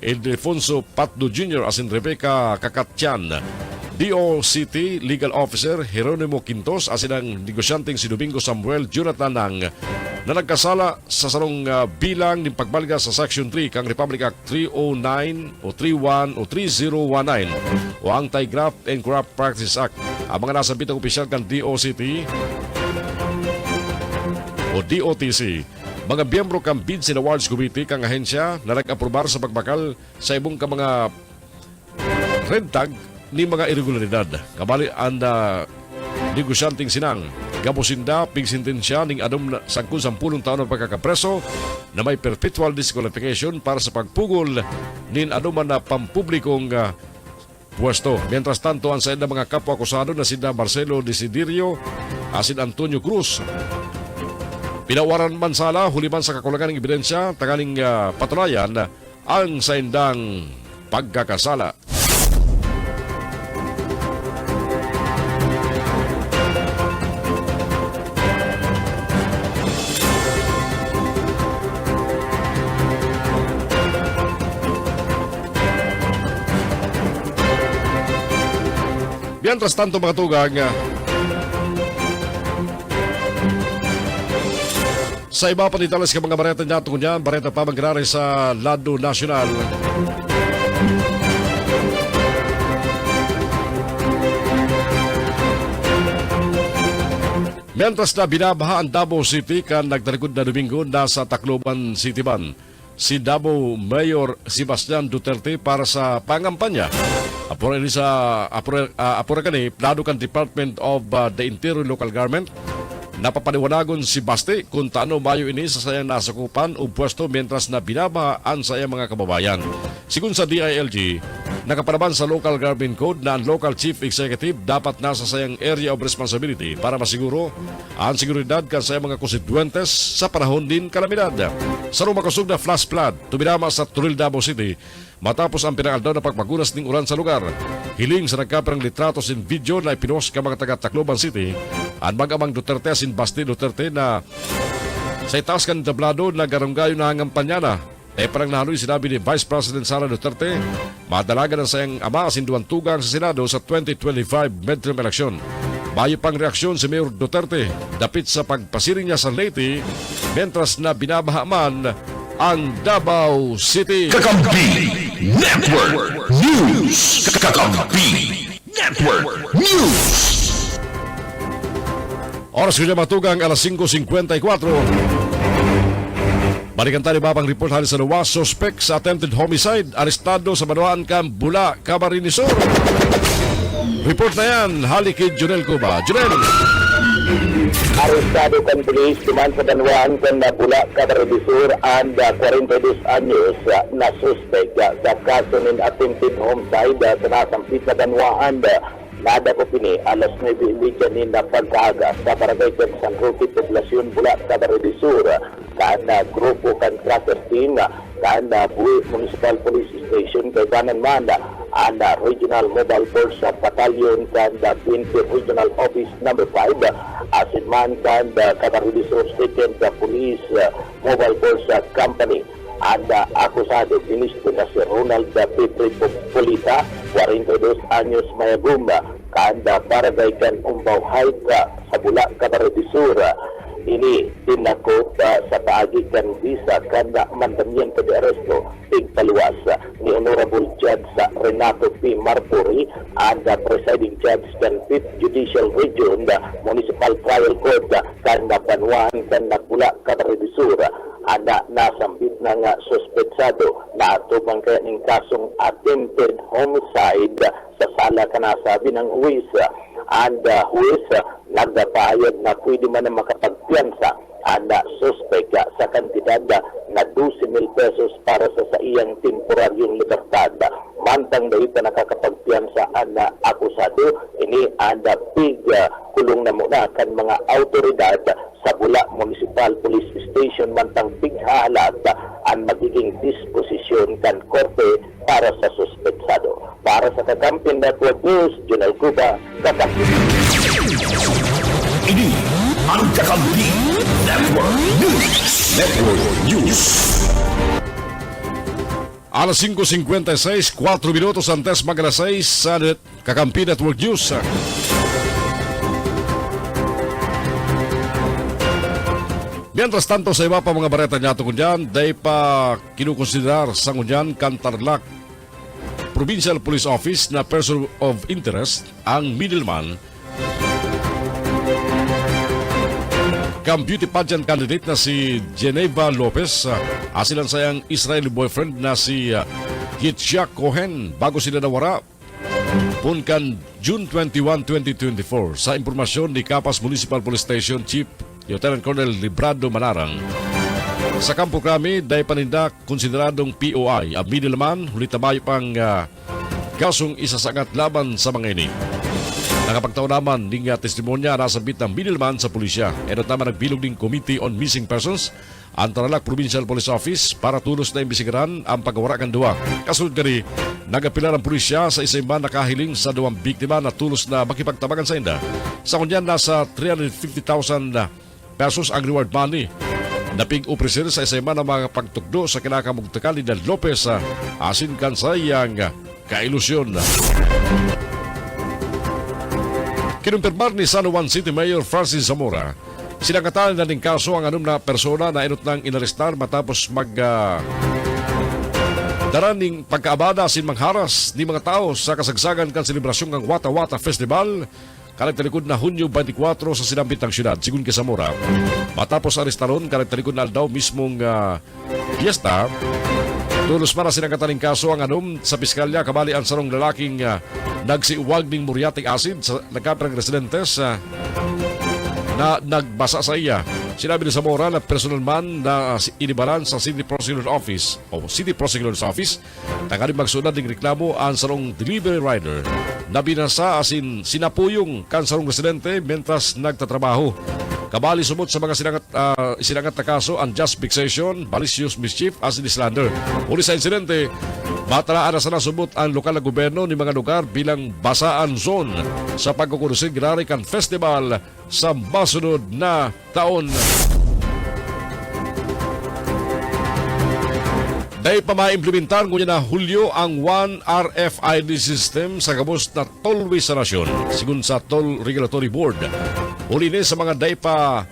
Ildefonso Patdo Jr. asin Rebecca Kakatyan. DOCT Legal Officer Jeronimo Quintos asin ang negosyanteng si Domingo Samuel Jonathan Nang na nagkasala sa sarong bilang ng pagbalga sa Section 3 kang Republic Act 309 o 31 o 3019 o Anti-Graft and Corrupt Practices Act. Ang mga nasabitang opisyal kang DOCT o DOTC, mga biyembro kang Bids and Awards Committee kang ahensya na nag-aprobar sa pagbakal sa ibong ka mga red tag ni mga irregularidad. Kabali ang negosyanteng sinang gamusinda pigsintensya ning adom sa 10 taon ng pagkakapreso na may perpetual disqualification para sa pagpugol nin anuman na pampublikong puesto. Mientras tanto, ang sa mga kapwa-akusado na sina Marcelo Desiderio asin Antonio Cruz pinawaran man sala huliman sa kakulangan ng ebidensya tanggaling patunayan ang sa indang pagkakasala. Mientras tanto mga tugang, Sa iba pa nitalas ka mga bareta niya tungkol niyan, bareta pa magkarari sa Lado Nacional. Mientras na binabaha ang Davao City kan nagtalikod na Domingo nasa Tacloban City Ban si Davao Mayor Sebastian Duterte para sa pangampanya. Apura kani plano kan Department of the Interior Local Government napapaliwanagon si Basti kung taano mayo ini sa sayang nasakupan o pwesto mientras na binabahaan sa iyang mga kababayan. Sigun sa DILG, nakapanaban sa Local Government Code na ang Local Chief Executive dapat nasa sayang area of responsibility para masiguro ang seguridad kan sa mga konstituentes sa panahon din kalamidad. Sa rumakasog na flash flood, tuminama sa Turil, Davao City matapos ang pinangaldaw na pagpagunas ng ulan sa lugar. Hiling sa nagkaperang litratos in video na ipinos ka mga taga Tacloban City ang mag-amang Duterte sin Basti Duterte na sa itaas kan tablado na garunggayo na hangampanya na. Parang nahaloy sinabi ni Vice President Sara Duterte, madalagan ang sayang ama asinduan tugang sa Senado sa 2025 midterm election. Bayo pang reaksyon si Mayor Duterte dapit sa pagpasiring niya sa Leyte mentras na binabahaman ang Davao City. Kakampi Network News. Kakampi Network News. Oras ko niya matugang alas 5:54. Balikan tayo babang report halis sa luwas. Suspect sa attempted homicide, arestado sa Banwaan Bula, Camarines Sur. Report na yan, hali kay Junel Cuba. Junel! Arestado kan pulis duman sa Banwaan Bula, Camarines Sur and 42 anyos na suspect sa kaso ng attempted homicide sa nasampit na Banwaan. Nada ko pini alas 9:30 na pagkaaga sa barangay San Roque, Poblasyon Bula, Camarines Sur. Kana grupo kan tracker team kana Buhi Municipal Police Station kay kanan man ang Regional Mobile Force Battalion kan 20 Regional Office number 5 asin man kan Camarines Sur State Police Mobile Force Company. Ang akusado ministro na si Ronald Petri Polita, 42 anyos mayagumba, kanda barangay kan Umbaw Heights sa Bula, Camarines Sur. Ini dinakot sa paagi kan visa kanda mandamyan ka di aresto tigpaluwas ni Honorable Judge Renato P. Marpuri and Presiding Judge kan 5th Judicial Region Municipal Trial Court kanda Banwaan kanda Bula, Camarines Sur. Ada nasambit na nga suspetsado na atubang kaya ng kasong attempted homicide sa sala kanasabi ng huwis. And huwis nagpapahayag na pwede man na makapagpiyansa ang suspect sa kantidad na 12,000 pesos para sa iyang temporaryong libertad. Mantang na ito nakakapagpiyansa ang akusado, ini ang big kulong na muna kan mga autoridad sa Bula Municipal Police Station mantang pighahalat ang magiging disposisyon kan korte para sa suspetsado. Para sa Kakampi Network News, Junel Cuba, Kakampi. Ini ang Kakampi Network News. Network News. Alas 5:56, 4 minutos antes mag alas 6 sa Kakampi Network News. Mientras tanto sa iba pa mga bareta niya tungkol dyan, day pa kinukonsiderar sa ngunyan kan Tarlac Provincial Police Office na person of interest ang middleman kam beauty pageant candidate na si Geneva Lopez asilan sayang Israeli boyfriend na si Yitzhak Cohen bago sila nawara punkan June 21, 2024 sa impormasyon ni Capas Municipal Police Station Chief Lieutenant Colonel Librado Manarang. Sa kampo kami, dahil paninda konsideradong POI, ang middleman, hulitamayo pang kasong isasangat laban sa mga ini. Nakapagtao naman ng testimonya nasabit ng middleman sa pulisya. Ito naman nagbilog ng Committee on Missing Persons ang Tarlac Provincial Police Office para tulos na imbisigaran ang pagkawara kan duwa. Kasunod kani, nagapila ng pulisya sa isa iba nakahiling sa duwang biktima na tulos na makipagtabagan sa inda. Sa kunyan, nasa 350,000 pesos ang reward money. Naping upresir sa isa iba na mga pagtukdo sa kinakamugtakal ni Dan Lopez asin kan sa iyang kailusyon. Kinumpirmar ni San Juan City Mayor Francis Zamora Sinangatan na ning kaso ang 6 na persona na inot ng inarestar matapos daraning pagkaabada sin mangharas ni mga tao sa kasagsagan kan selebrasyon ng Wata Wata Festival kaliktalikod na Hunyo 24 sa sinambitang syudad, sigun kay Zamora. Matapos arestaron kaliktalikod na aldaw mismong fiesta, tulos para sinangatan ning kaso ang 6 sa piskalya kabali ang sarong lalaking nagsiuwag ning muriatic acid sa nagkaprang residentes na nagbasa sa iya. Sinabi ni Zamora na personal man na inibalan sa City Prosecutor's Office tanggaling magsunod ng reklamo ang sarong delivery rider na binasa asin sinapuyong kan sarong residente mentras nagtatrabaho. Kabali sumot sa mga sinangat na kaso ang just vexation, malicious mischief as in slander. Uli sa insidente, matalaan na sana sumot ang lokal na gobyerno ni mga lugar bilang basaan zone sa pagkukunusin ginari kan festival sa masunod na taon. Dahil pa maimplementar ngunit na Hulyo ang One RFID system sa gabos na tollway sa nasyon, sigun sa Toll Regulatory Board. Uli ni sa mga dahil pa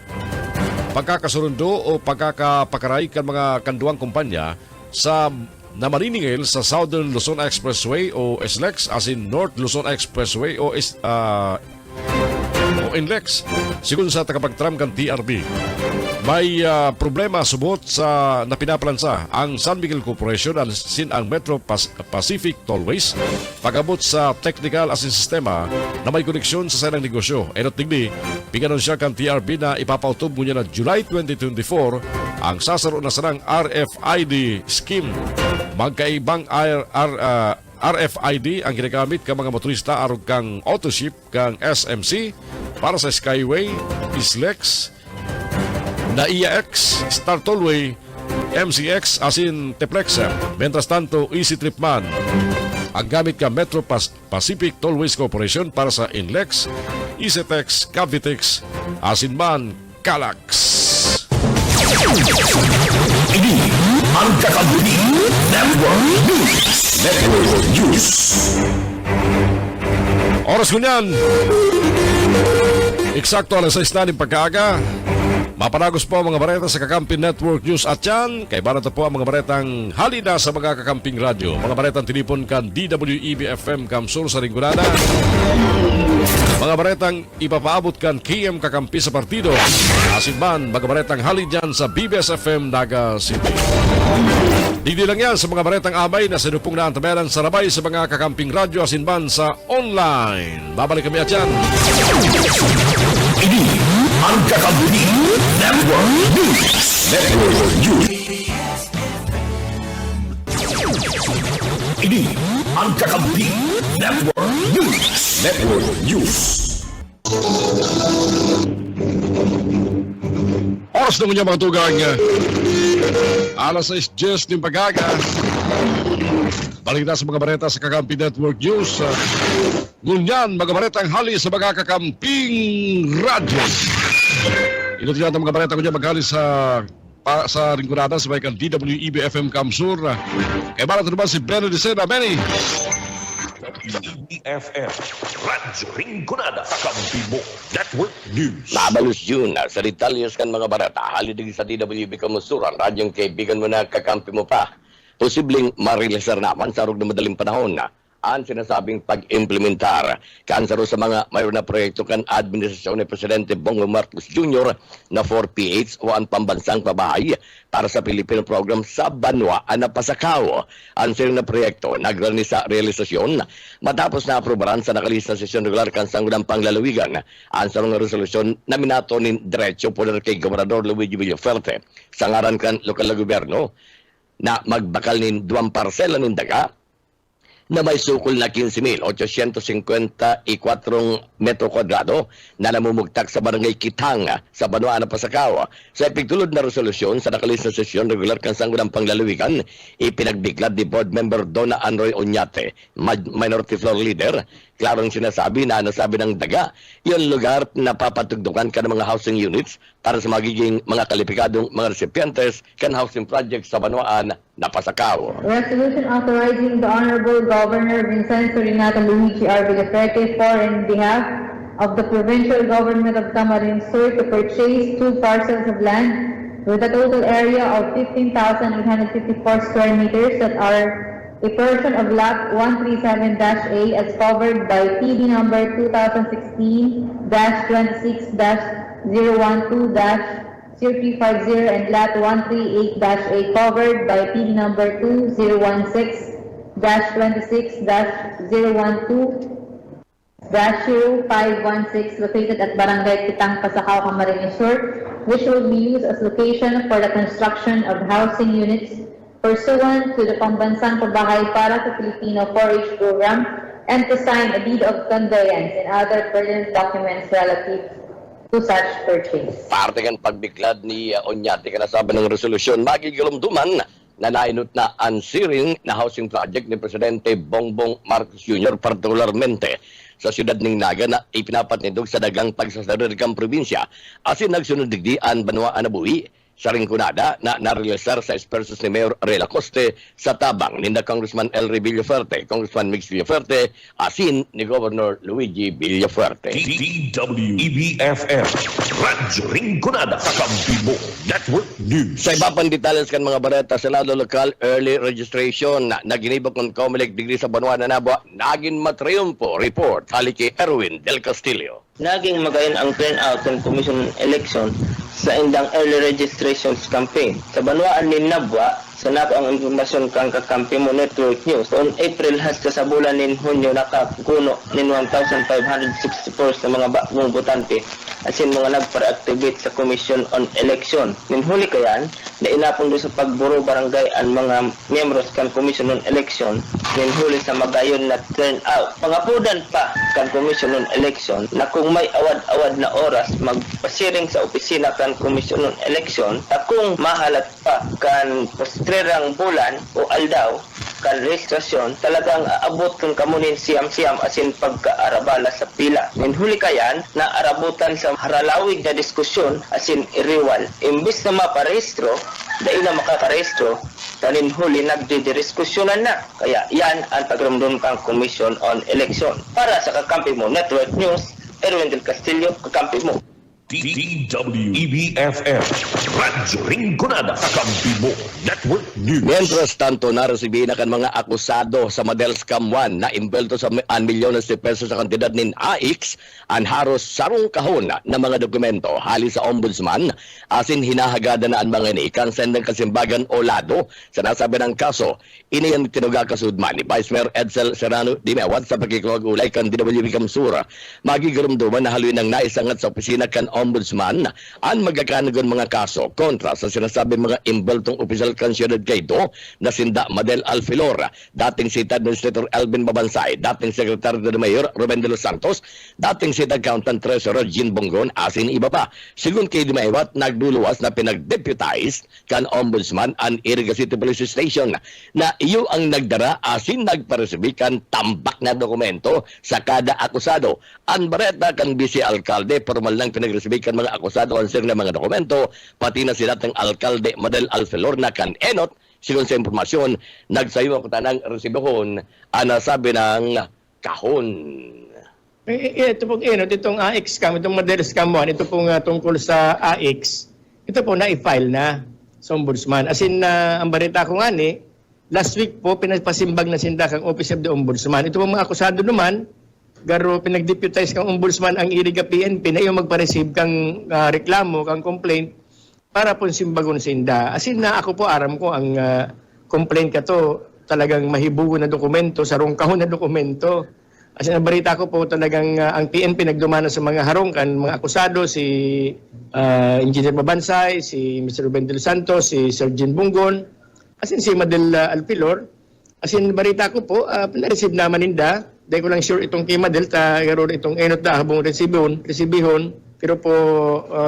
pagkakasurundo o pagkakapakaray kan mga kanduang kumpanya sa na maniningil sa Southern Luzon Expressway o SLEX as in North Luzon Expressway o NLEX, sigun sa takapagtram kan TRB. May problema subot sa napinapalansa ang San Miguel Corporation at ang Metro Pacific Tollways pagabot sa technical asin sistema na may koneksyon sa sanang negosyo. Enot tigni, piganon siya kan TRB na ipapautob niya na July 2024 ang sasaro na sanang RFID scheme. Magkaibang RFID ang ginagamit ka mga motorista aron kang AutoShip kang SMC para sa Skyway, SLEX, na IAX, Star Tollway, MCX asin Teplex. Mientras tanto, Easy Trip man ang gamit ka Metro Pacific Tollways Corporation para sa INLEX, EasyTex, Cavitex asin man Calax. Ini ang Kakampi Network News. Oras ko niyan. Eksakto alas 6 na ng pagkaaga. Mapanagos po ang mga bareta sa Kakampi Network News at yan. Kay barata po ang mga baretang halina sa mga kakamping radyo. Mga baretang tinipon kan DWEB-FM Kamsur sa Rinconada. Mga baretang ipapaabot kan KM Kakampi sa partido. Asin man, mga baretang halin dyan sa BBS-FM Naga City. Hindi lang yan sa mga baretang amay na sinupong na antabayaran sa rabay sa mga kakamping radyo asin man sa online. Babalik kami at yan. Ini ang Kakampi Network News. Ini ang Kakampi Network News. Oras na mga tugang. Alas 6:10 ng pag-aga. Balik na sa mga bareta sa Kakampi Network News. Ngunyan, mga baretang hali sa mga kakamping radyo. Ito tiyata mga bareta ko dyan maghali sa Rinconada sa bayan DWEB-FM Kamsur. Kaya barat naman si Benny Dicena. Benny! DFM Radyo Rinconada Kakampi Network News. Mabalus yun sa detalyos kan mga barata. Halidig sa DWB Kamusuran, radyong kaibigan mo na kakampi mo pa. Posibleng marilisar naman sa arog na madaling panahon na ang sinasabing pag-implementar kansaro sa mga mayroon na proyekto kan administrasyon ni Presidente Bongbong Marcos Jr. na 4PH o ang pambansang pabahay para sa Filipino program sa Banwa na Pasakaw. Ang silang na proyekto nagrani sa realisasyon matapos na aprobaran sa nakalista sesyon regular kan Sangguniang Panglalawigan ang sarong resolusyon na minato ni Diretso Poder kay Gobernador Luigi Villaferte sa ngaran kan lokal na gobyerno na magbakal nin 2 parsela ng daga na may sukol na 15,854 metro kwadrado na namumugtak sa barangay Kitang sa Banwa na Pasakaw. Sa epigtulod na resolusyon sa nakalista sesyon regular kan Sangguniang Panglalawigan, ipinagbiglad ni Board Member Donna Anroy Oñate, Minority Floor Leader. Klarong sinasabi na nasabi ng daga, yung lugar na papatugdukan ka ng mga housing units para sa magiging mga kalipikadong mga recipientes kan housing project sa Banwaan na Pasakaw. Resolution authorizing the Honorable Governor Vincenzo Renato Luigi R. Villaferte for and behalf of the provincial government of Camarines Sur to purchase 2 parcels of land with a total area of 15,854 square meters that are a portion of lot 137-A as covered by PD number 2016-26-012-0350 and lot 138-A covered by PD number 2016-26-012-0516 located at Barangay Kitang, Pasakaw, Camarines Sur, which will be used as location for the construction of housing units pursuant to the Pambansang Pabahay para sa Filipino 4-H program and to sign a deed of conveyance and other pertinent documents relative to such purchase. Parte kan pagbiklad ni Onyate kanasabi ng resolusyon magigulumduman na nainot na ansiring na housing project ni Presidente Bongbong Marcos Jr. particularmente sa siyudad ng Naga na ipinapatinidog sa dagang pagsasaririkang probinsya asin nagsunod digdian Banwa Anabuhi sa ringkunada na narealisar sa espersos ni Mayor Rela Coste sa tabang ni na Congressman Elry Villaferte, Congressman Mix Villaferte, asin ni Governor Luigi Villaferte. DWEBFM Radyo Rinconada Kakampi mo Network News. Sa iba pang detalles kan mga bareta sa lado lokal, early registration na naginibok ng Comelec degree sa Banwa Nanabo, naging matriumpo. Report, hali kay Erwin Del Castillo. Naging magayon ang turnout ng Commission election sa indang early registrations campaign. Sa Banwaan ni Nabwa, sa nako ang informasyon kang Kakampi mo Network News. On April hasta sa bulan nin Hunyo nakakuno nin 1,564 na mga bagong botante asin mga nagpara-activate sa Commission on Election. Nin huli kayan, na inapon do sa pagburo barangay ang mga miyembros kan Commission on Election nin huli sa magayon na turnout. Pangapudan pa kan Commission on Election na kung may awad-awad na oras magpasiring sa opisina kan Commission on Election at kung mahalat pa kan postrerang bulan o aldaw kan registrasyon talagang aabot kung kamunin siyam-siyam asin pagkaarabala sa pila. Nin huli kayan na arabutan sa haralawig na diskusyon asin iriwal. Imbis na maparehistro, dahil na makaparehistro, tanin huli nagdidiskusyonan na. Kaya yan ang pagramdam kang Commission on Election. Para sa Kakampi mo Network News, Erwin Del Castillo, Kakampi mo. DWEBFM Radyo Rinconada Kakampi mo Network News. Mientras tanto, naresibi na kan mga akusado sa Model Scam 1 na imbelto sa milyones de pesos sa kantidad nin AX ang haros sarong kahon na mga dokumento hali sa ombudsman asin hinahagada na ang mga ni kansen ng kasimbagan o lado sa nasabi ng kaso. Ini ang tinuga kasudman ni Vice Mayor Edsel Serrano Dimewat sa pagkikawag-ulay kan DWB Kamsura. Magigurumduman na haluin ng naisangat sa opisina kan ombudsman ang magkakanagon mga kaso kontra sa sinasabi mga imbeltong opisyal kan Siyudad Quezon na sinda Madel Alfilor, dating City Administrator Alvin Babansay, dating Secretary de Mayor Ruben de los Santos, dating City Accountant Treasurer Jean Bongron, asin iba pa. Sigun kay Dimewat, nagduluwas na pinag-deputize kan ombudsman ang Iriga City Police Station na iyo ang nagdara asin nagparesibi kan tambak na dokumento sa kada akusado. Ang bareta kan Vice Alcalde, formal lang pinag-resibi kan mga akusado ang sir ng mga dokumento, pati na sila ng Alcalde Madel Alfilor na kan enot, sigun sa impormasyon, nagsayo ako tanang resibihon, sabi ng kahon. Ito pong enot, itong AX scam, itong Model Scam 1, ito pong tungkol sa AX, ito po na-file na sa ombudsman. As in, ang balita ko nga last week po, pinapasimbag na sindakang Office of the Ombudsman. Ito pong mga akusado naman, garo pinag-deputize kang ombudsman ang Iriga PNP na yung magpa-receive kang reklamo, kang complaint para po simbagon sinda. As in na ako po aram ko ang complaint ka to talagang mahibugo na dokumento, sarong kahon na dokumento. As in nabarita ko po talagang ang PNP nagdumana sa mga harongkan, mga akusado, si Engineer Babansay, si Mr. Ruben de los Santos, si Sir Jean Bongron, as in si Madel Alfilor. As in barita ko po, na-receive naman ninda. Dahil ko lang sure itong kay Madel, garo itong enot na habang resibihon. Pero po,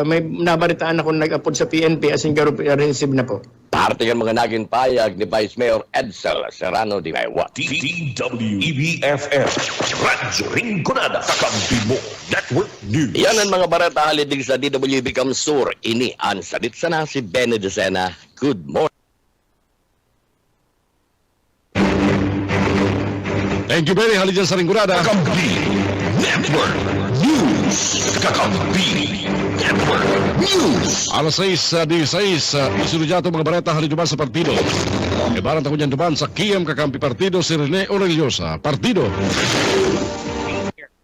may nabaritaan ako nag-upload sa PNP as in garo receive na po. Parte ng mga naging payag ni Vice Mayor Edsel Serrano Dimewat. DWEBFM Radyo Rinconada Kakampi mo Network News. Yan ang mga barata halidig sa DWB Kamsur. Ini ang salit sana si Benny Decena. Good morning. Thank you, Benny. Halid dyan sa ringkurada. Kakampi Network News. News. Kakampi Network News. Alas 6:16, isunod mga bareta haliduman sa partido. Ibarang taon yan duman sa Kiyam Kakampi Partido si Rene Orellosa. Partido.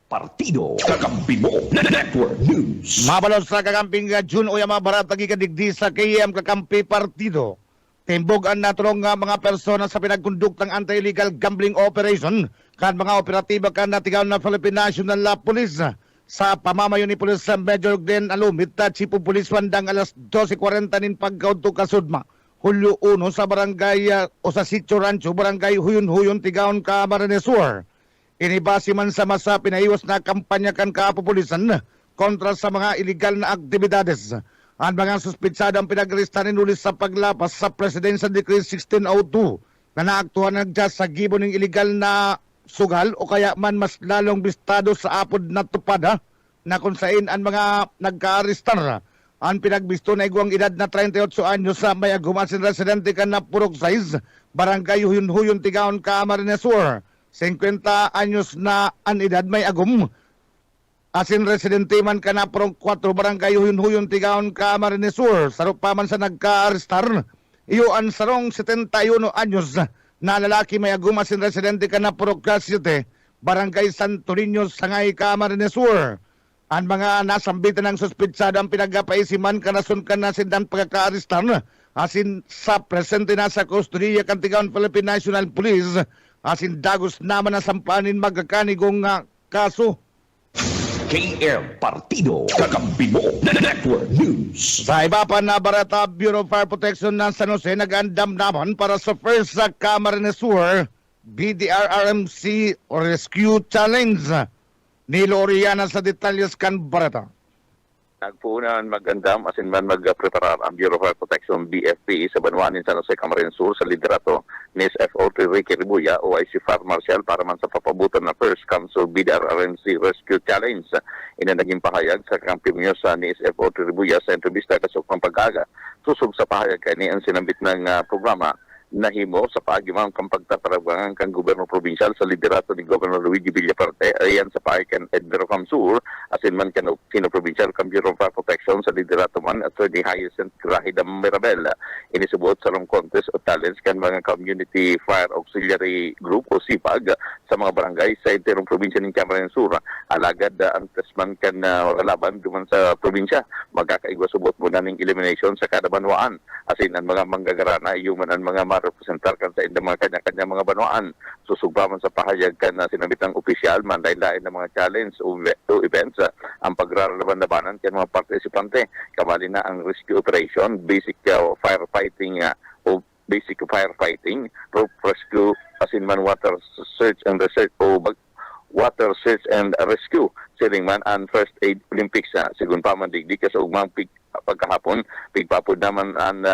Partido. Kakampi mo. Network News. Mabalot sa kakamping June o yung mga barata gikadigdi sa KM Kakampi Partido. Timbog ang natulong nga mga persona sa pinagkunduktang anti-illegal gambling operation kan mga operatiba kan natigaw na Philippine National Police sa pamamayo ni Police Major Glenn Alumit at Chief of Police Wandang alas 12:40 nin pagkaudto kasudma. Hulyo 1 sa barangay o sa Sitio Rancho, barangay Huyon-Huyon, Tigaon, Camarines Sur. Inibasi man sa masa pinaiwas na kampanya kan kapupulisan kontra sa mga illegal na aktibidades. Ang mga suspitsadang pinag-aresta ni Nulis sa paglapas sa Presidential Decree 1602 na naaktuhan sa gibon ng illegal na sugal o kaya man mas lalong bistado sa apod na tupad na kung saan ang mga nagka-arestar. Ang pinagbisto na iguang edad na 38 anyos sa may agumasin residente ka na Purok 6, barangay Huyon-Huyon, Tigaon, Camarines Sur. 50 anyos na ang edad may agum. Asin residente man ka na Purok 4, barangay Huyon-Huyon, Tigaon, Camarines Sur. Sarap pa man sa nagka-arestar. Iyo ang sarong 71 anyos na lalaki may agumasin residente ka na Purok 7, barangay Santo Niño, Sangay, Camarines Sur. Ang mga nasambitan ng suspitsado ang pinagapaisiman kanasun ka na sindan pagkakaaristan asin sa presente na sa kustodiya kantigaon Philippine National Police asin dagos naman na sampanin magkakanigong kaso. KM Partido. Kakampi mo. Network News. Sa iba pa na barata, Bureau of Fire Protection ng San Jose nag-andam naman para sa first sa Camarines Sur BDR-RMC Rescue Challenge. Ni Loriana sa detalyes kan barata. Nagpuunan magandam asin man magpreparar ang Bureau of Fire Protection BFP sa Banwanin San Jose, Camarines Sur sa liderato ni SFO Ricky Ribuya o IC Fire Marshal para man sa papabutan na First Council BDR-RMC Rescue Challenge. Ina naging pahayag sa kampi niyo sa ni SFO Ribuya sa entrevista kasok ng pag-aga. Susog sa pahayag kay ni ang sinambit ng programa nahimo sa paagimang kang pagtatarabangan kang gobyerno provincial sa liderato ni Governor Luigi Villaparte ayan sa pahayagan Edmero Camsur asin man kan sino provincial kang Bureau of Fire Protection sa liderato man at the Hyacinth Grahida Mirabel. Inisubot sa long contest o talents kan mga Community Fire Auxiliary Group o SIPAG sa mga barangay sa interong probinsya ng Camarines Sur. Alagad ang tesman kan laban duman sa probinsya. Magkakaigwa subot muna ng elimination sa kada banwaan asin ang mga manggagarana yuman ang mga representar kan sa indang mga kanya-kanya mga banwaan. Susugba man sa pahayag kan na sinabitang opisyal man lain-lain ng mga challenge o events ang pagraralaban-labanan kan mga partisipante. Kamali na ang rescue operation, basic firefighting o basic firefighting, rope rescue, asin man water search and research o water search and rescue, siling man ang first aid Olympics. Sigun pa man digdi sa ugmang pagkahapon, pigpapod naman ang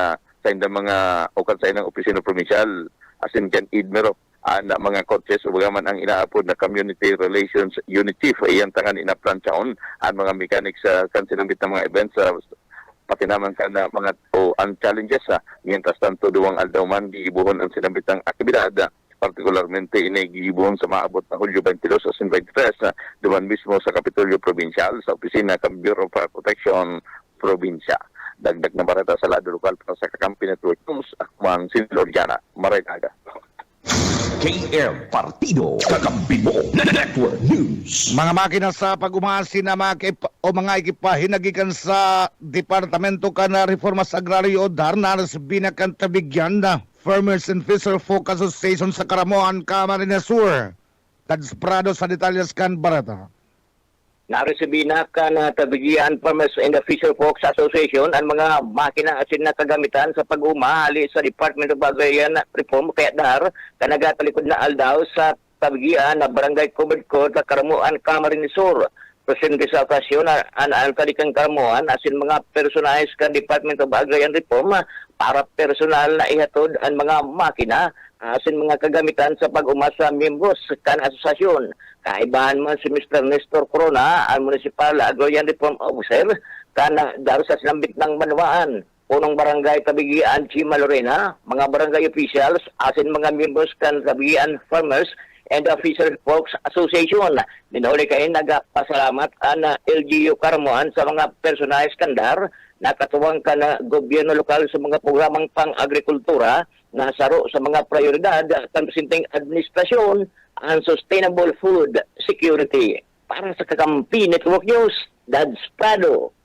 sa indang mga ukan sa inang opisina provincial asin kan Idmero ang mga coaches o bagaman ang inaapod na community relations unit chief iyan tangan inaplantsaon ang mga mechanics sa kansinambit ng mga events pati naman ka na mga ang challenges mientras tanto duwang aldaw man giibuhon ang sinambit ng aktibidad partikularmente inigiibuhon sa maabot na Hulyo 22 asin 23 duman mismo sa Kapitolyo Provincial sa opisina ng Bureau of Fire Protection Provincia. Dagdag na barata sa lado lokal para sa Kakampi Network News, Akman Sinloriana, Maraynaga. KM Partido. Kakampi mo. Network News. Mga makina sa pag-umasi na mga ekipahin nagikan sa Departamento ka na Reformas Agrario o DAR na binakan tabigyan na Farmers and Fisher Folk Association sa Karamoan, Camarines Sur. Tadsprado sa detalyes kan barata. Naresibi na ka na tabigian Farmers and the Fisher Folks Association ang mga makina asin na kagamitan sa pag-umahali sa Department of Agrarian Reform kaya DAR kanagatalikod na aldaw sa tabigian na Barangay Covered Court sa Karamuan, Camarines Sur. Presente sa okasyon ang talikang Karamuan asin mga personalis ka Department of Agrarian Reform para personal na ihatod ang mga makina asin mga kagamitan sa pag-umasa miyembros kan asosasyon. Kaibahan man si Mr. Nestor Corona, ang Municipal Agrarian Reform Officer, kana daro sa sinambit ng Banwaan. Unang barangay Tabigian, Chima Lorena, mga barangay officials, asin mga members kan Tabigian Farmers and the Fisher Folks Association. Minuli kayo nagpasalamat ang LGU Carmoan sa mga personal skandar nakatuwang ka na gobyerno lokal sa mga programang pang-agrikultura na saro sa mga prioridad kan presinting administrasyon and sustainable food security. Para sa Kakampi Network News, Dads Prado.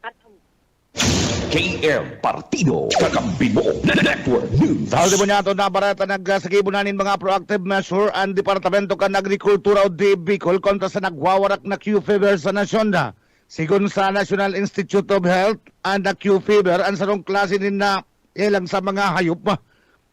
KM Partido Kakampi mo Network News. Sa ultimo niya ito na barata nagsagibunanin mga proactive measure ang Departamento kan Agrikultura o DA Bicol kontra sa nagwawarak na Q fever sa nasyon na. Sigun sa National Institute of Health and the Q fever ang sarong klase din na ilang sa mga hayop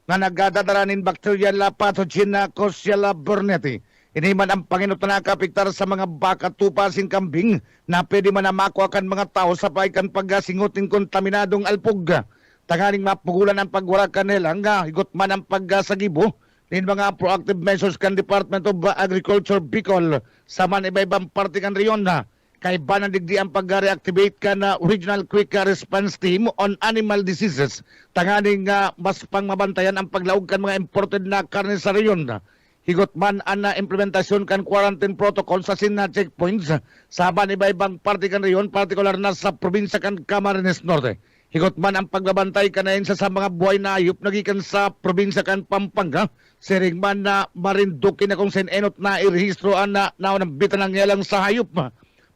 na nagdadaranin bacterial pathogen na Coxiella burnetii. Iniman ang Panginoon na nakapiktar sa mga baka, tupasing kambing na pwede man na makuha kan mga tao sa paikan paggasingutin kontaminadong alpog. Tangaling mapugulan ang pagwarakan nila nga higot man ang pagsagibo din mga proactive measures kan Department of Agriculture Bicol sa man iba-ibang parte kan riyon na kay banang digdi ang pag-reactivate ka na Regional Quick Response Team on Animal Diseases. Tangaling mas pangmabantayan ang paglaog kan mga imported na karne sa riyon na. Higot man ang implementasyon kan quarantine protocol sa sina checkpoints sa iba-ibang parte kan riyon, partikular na sa probinsya kan Camarines Norte. Higot man ang pagbabantay kanayon sa mga buhay na ayop nagikan sa probinsya kan Pampanga. Siring man na marindukin na kung sinenot na irehistro na naunambitan ng yalang sa hayop.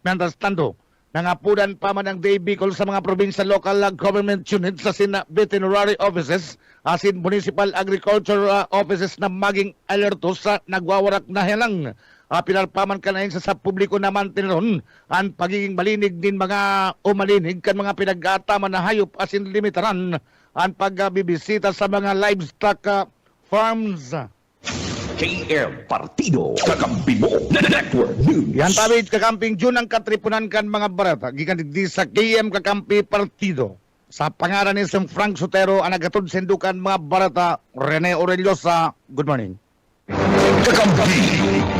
Mientras tanto, nangapudan pa man ang DA Bicol sa mga probinsya local government units sa sina veterinary offices asin municipal agriculture offices na maging alertos sa nagwawarak na helang. Pinalpaman ka na sa publiko naman tiniron ang pagiging malinig din mga umalinig kan mga pinag-aataman na hayop asin limitaran ang pagbibisita sa mga livestock farms. KM Partido Kakampi mo Network News. Yan tabi Kakamping June ang katripunan kan mga barata gikan di sa KM Kakampi Partido. Sa pangalan ni Sir Frank Sotero ang nagatod sendukan mga barata Rene Orellosa. Good morning. Kakampi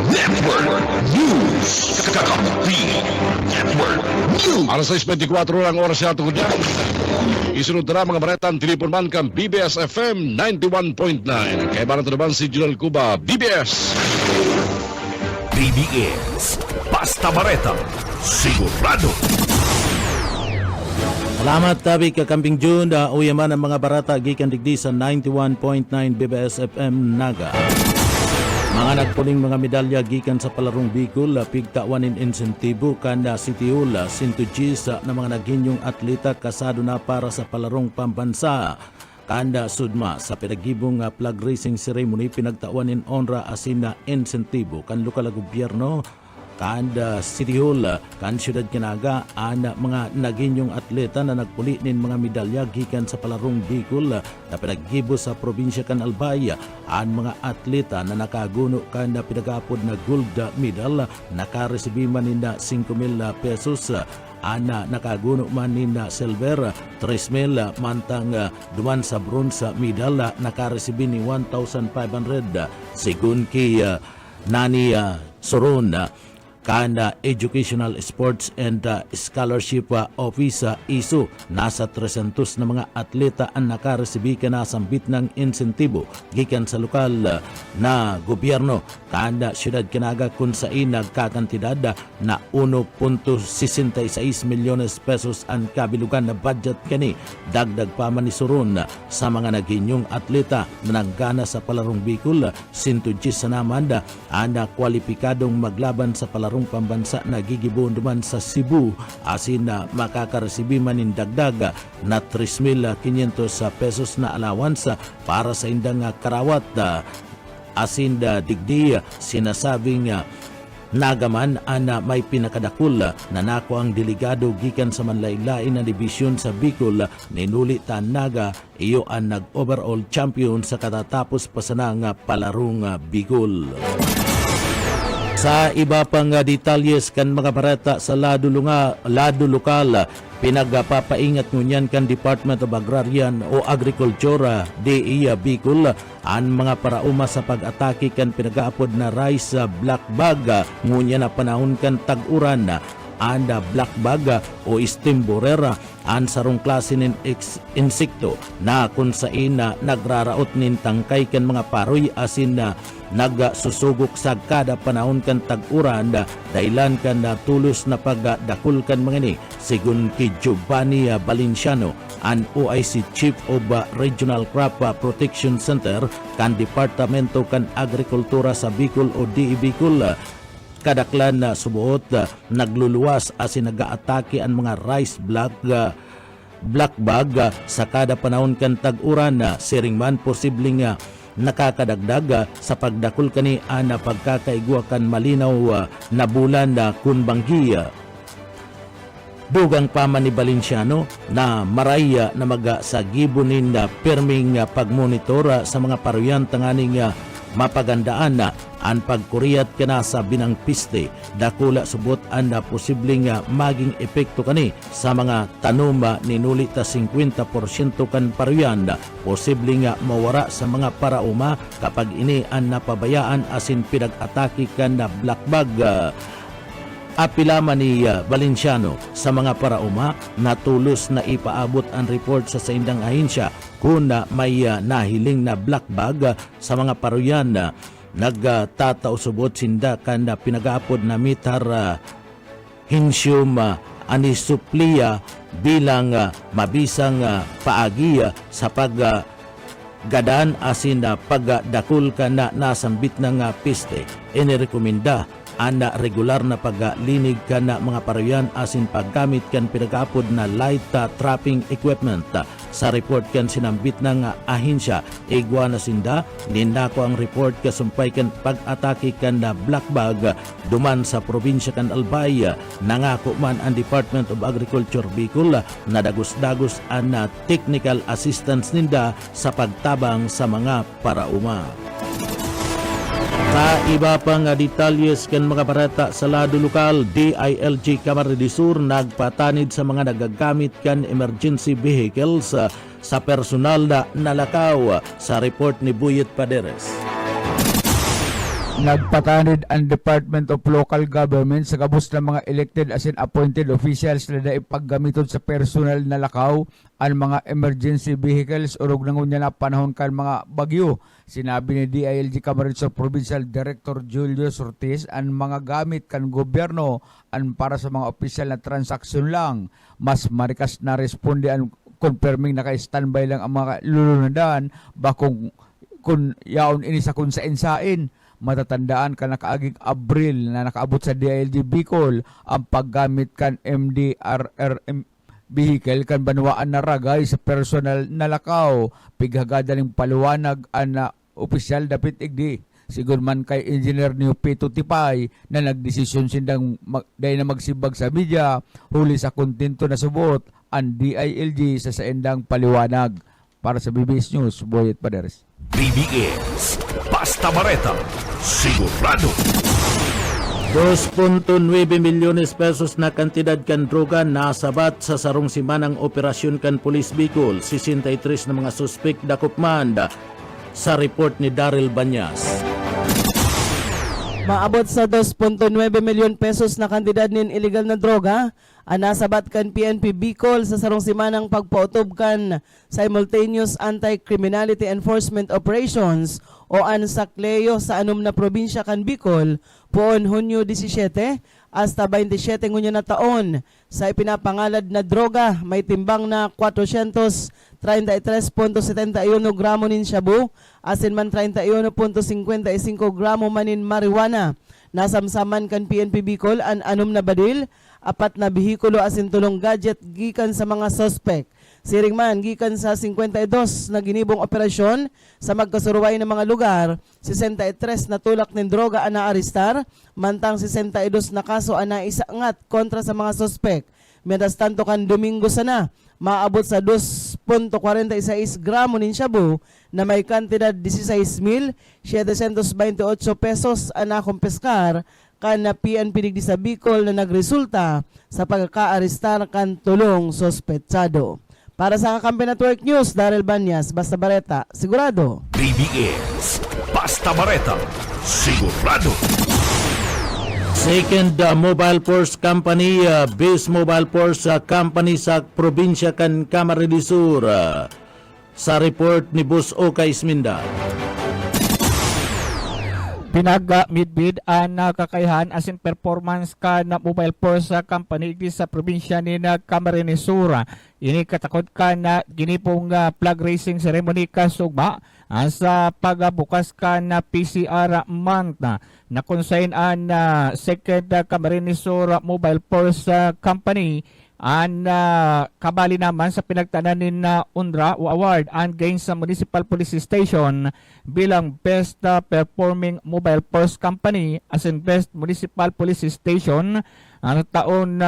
Network News. Kakampi Network News. Alas 6:24 ang oras sa tungkol dyan. Isunod na mga baretan, telepon man kang BBS FM 91.9. Kaya ba naman si Junal Cuba, BBS. BBS Basta Bareta Sigurado. Salamat tabi Kakamping June, uyaman ang mga barata gikan digdi sa 91.9 BBS FM Naga. Mga nagpuling mga medalya gikan sa palarong Bicol, pigtawanin insentibo kanda City Hall, 110 na mga naginyong atleta kasado na para sa palarong pambansa. Kanda Sudma sa pinagibong flag racing ceremony pinagtawanin onra asin na insentibo kan lokal na gobyerno kanda City Hall, kan Siyudad Canaga, ang mga naginyong atleta na nagpuli nin mga medalya gikan sa palarong Bicol na pinaggibo sa probinsya kan Albay. Ang mga atleta na nakaguno kanda pinagapod na gold medal nakaresibi man nina 5,000 pesos. Ana nakaguno man nina silver 3,000 mantang duman sa bronze medal nakaresibi ni 1,500 sigun kay Nani Soron. Kanda Educational Sports and Scholarship Office ISO, nasa 300 na mga atleta ang nakaresibi ka na sambit ng insentibo gikan sa lokal na gobyerno. Kanda Siyudad Canaga kung saan nagkakantidad na 1.66 milyones pesos ang kabilugan na budget kani. Dagdag pa man ni Suron sa mga naginyong atleta na naggana sa palarong Bicol, 110 sa naman ang kwalipikadong maglaban sa palarong pambansa na gigibon naman sa Cebu asin na makakaresibi man in dagdag na 3,500 pesos na allowance para sa indang karawat asin digdi sinasabing nagaman ana may pinakadakul na nako ang delegado gikan sa manlain-lain na dibisyon sa Bicol ninuli tan Naga iyo ang nag-overall champion sa katatapos pasanang palarong Bicol. Sa iba pang detalyes kan mga barata sa lado lokal, pinagpapaingat ngunyan kan Department of Agrarian o Agriculture DEA Bicol ang mga parauma sa pag-atake kan pinagaapod na rice black bag ngunyan na panahon kan tag-uran. and black bag o steam borer an sarong klase nin insekto na kung saan nagraraot nin tangkay kan mga paroy asin nagsusugok sa kada panahon kan tag-uran dahilan kan tulos na pagdakul kan mga ni sigun kay Giovanni Valenciano an OIC Chief of Regional Crop Protection Center kan Departamento kan Agrikultura sa Bicol o DE Bicol. Kadaklan na subuot nagluluwas asin nag-aatake ang mga rice black bag sa kada panahon kan tag-uran siring man posibleng nakakadagdag sa pagdakul kani ana pagkakaigwa kan malinaw na bulan kun banggi. Dugang paman ni Valenciano na maraya na magasagibunin na perming pagmonitor sa mga paruyan tanganing mapagandaan na ang pagkuriyat kana sa binang piste dakula subot ang posibleng maging epekto kani sa mga tanom ninuli ta 50% kan paruyan posibleng mawara sa mga parauma kapag ini ang napabayaan asin pinag-atake kan na black bag. Apilaman ni Valenciano sa mga parauma na tulos na ipaabot ang report sa saindang ahensya kung may nahiling na black bag sa mga paruyan nagtatausubot sinda kan pinag-aapod na mitar hinsium anisuplia bilang mabisang paagi sa paggadaan asin pagdakul ka na nasambit ng piste. Inirekomenda ana regular na paglinig ka na mga paruyan asin paggamit kan pinag-aapod na light trapping equipment. Sa report kan sinambit ng ahensya igwa na sinda nindako ang report kasumpay kan pag-atake kan na black bag duman sa probinsya kan Albay. Nangako man ang Department of Agriculture Bicol na dagos-dagos ang technical assistance ninda sa pagtabang sa mga parauma. Sa iba pang detalyes kan mga barata sa lado lokal, DILG Camarines Sur nagpatanid sa mga nagagamit kan emergency vehicles sa personal na nalakaw sa report ni Buyet Paderes. Nagpatanid ang Department of Local Government sa kabus ng mga elected as in appointed officials na ipaggamiton sa personal na lakaw ang mga emergency vehicles urog nangon niya na panahon kan mga bagyo. Sinabi ni DILG Camarines Sur Provincial Director Julius Ortiz ang mga gamit kan gobyerno ang para sa mga opisyal na transaksyon lang. Mas marikas na responde ang confirming naka-standby lang ang mga lulunadan bakong kung yaon ini sa kunsain-sain. Matatandaan ka nakaaging Abril na nakaabot sa DILG Bicol ang paggamit kan MDRRM vehicle kan banwaan na ragay sa personal na lakaw. Pighagadaling paluwanag ang opisyal dapit igdi. Sigur man kay Engineer Neo Pito Tipay na nagdesisyon sindang dahil na magsibag sa media huli sa kontento na subot ang DILG sa saendang paliwanag. Para sa BBS News, Boyet Paderes. BBS Basta Bareta, sigurado. 2.9 milyones pesos na kantidad kan droga nasabat sa sarong simanang operasyon kan Police Bicol. 63 na mga suspek dakupman sa report ni Daryl Banyas. Maabot sa 2.9 milyon pesos na kantidad nin illegal na droga ang nasabat kan PNP Bicol sa sarong simanang pagpautob kan simultaneous anti-criminality enforcement operations o ANSACLEO sa anom na probinsya kan Bicol poon Hunyo 17 hasta 27 ngunyan na taon. Sa ipinapangalad na droga may timbang na 433.71 gramo nin shabu asin man 31.55 gramo manin marijuana. Nasamsaman kan PNP Bicol ang anom na badil, 4 na bihikulo asin 3 gadget gikan sa mga suspect. Siring man gikan sa 52 na ginibong operasyon sa magkasuruway ng mga lugar, 63 na tulak ng droga ang naaristar, mantang 62 na kaso ang naisangat kontra sa mga suspect. Mientras tanto kan Domingo sana, maabot sa 2.46 gramo nin shabu na may kantidad 16,728 pesos ang nakumpeskar kan na PNP digdi sa Bicol na nagresulta sa pagkakaaristar kan tulong sospetsado. Para sa Kakampi Network News, Daryl Banyas, Basta Bareta, sigurado. BBS Basta Bareta, sigurado. Second mobile force company, base mobile force company sa probinsya kan Camarines Sur. Sa report ni Bus Oka Isminda. Pinag-midbid ang kakayahan asin performance ka na mobile force company di sa probinsya ni Camarines Sur. Ini katakot ka na ginipong flag raising ceremony ka sugma sa pagbukas ka na PCR month na consign an second Camarines Sur mobile force company ang kabali naman sa pinagtananin na UNRA o award ang gain sa Municipal Police Station bilang Best Performing Mobile Force Company as in Best Municipal Police Station taon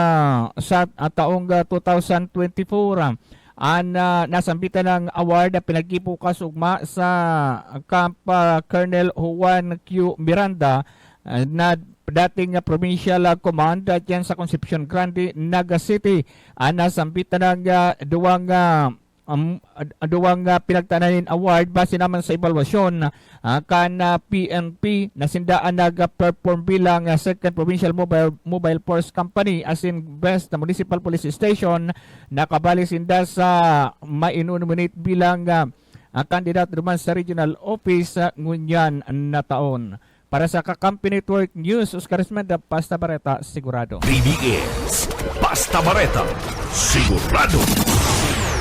sa taong 2024. Ang nasambitan ng award na pinagkipukas ugma sa Camp Colonel Juan Q. Miranda na dating provincial command dyan sa Concepcion Grande, Naga City. Nasambitan ng duwang pinagtananin award base naman sa evaluasyon kan PNP na sindaan nag-perform bilang second provincial mobile force company as in best municipal police station. Nakabali sinda sa ma-nominate bilang kandidat naman sa regional office ngunyan na taon. Para sa Kakampi Network News, Oscar Esmenda, Basta Bareta, Sigurado. BDS, Basta Bareta, Sigurado.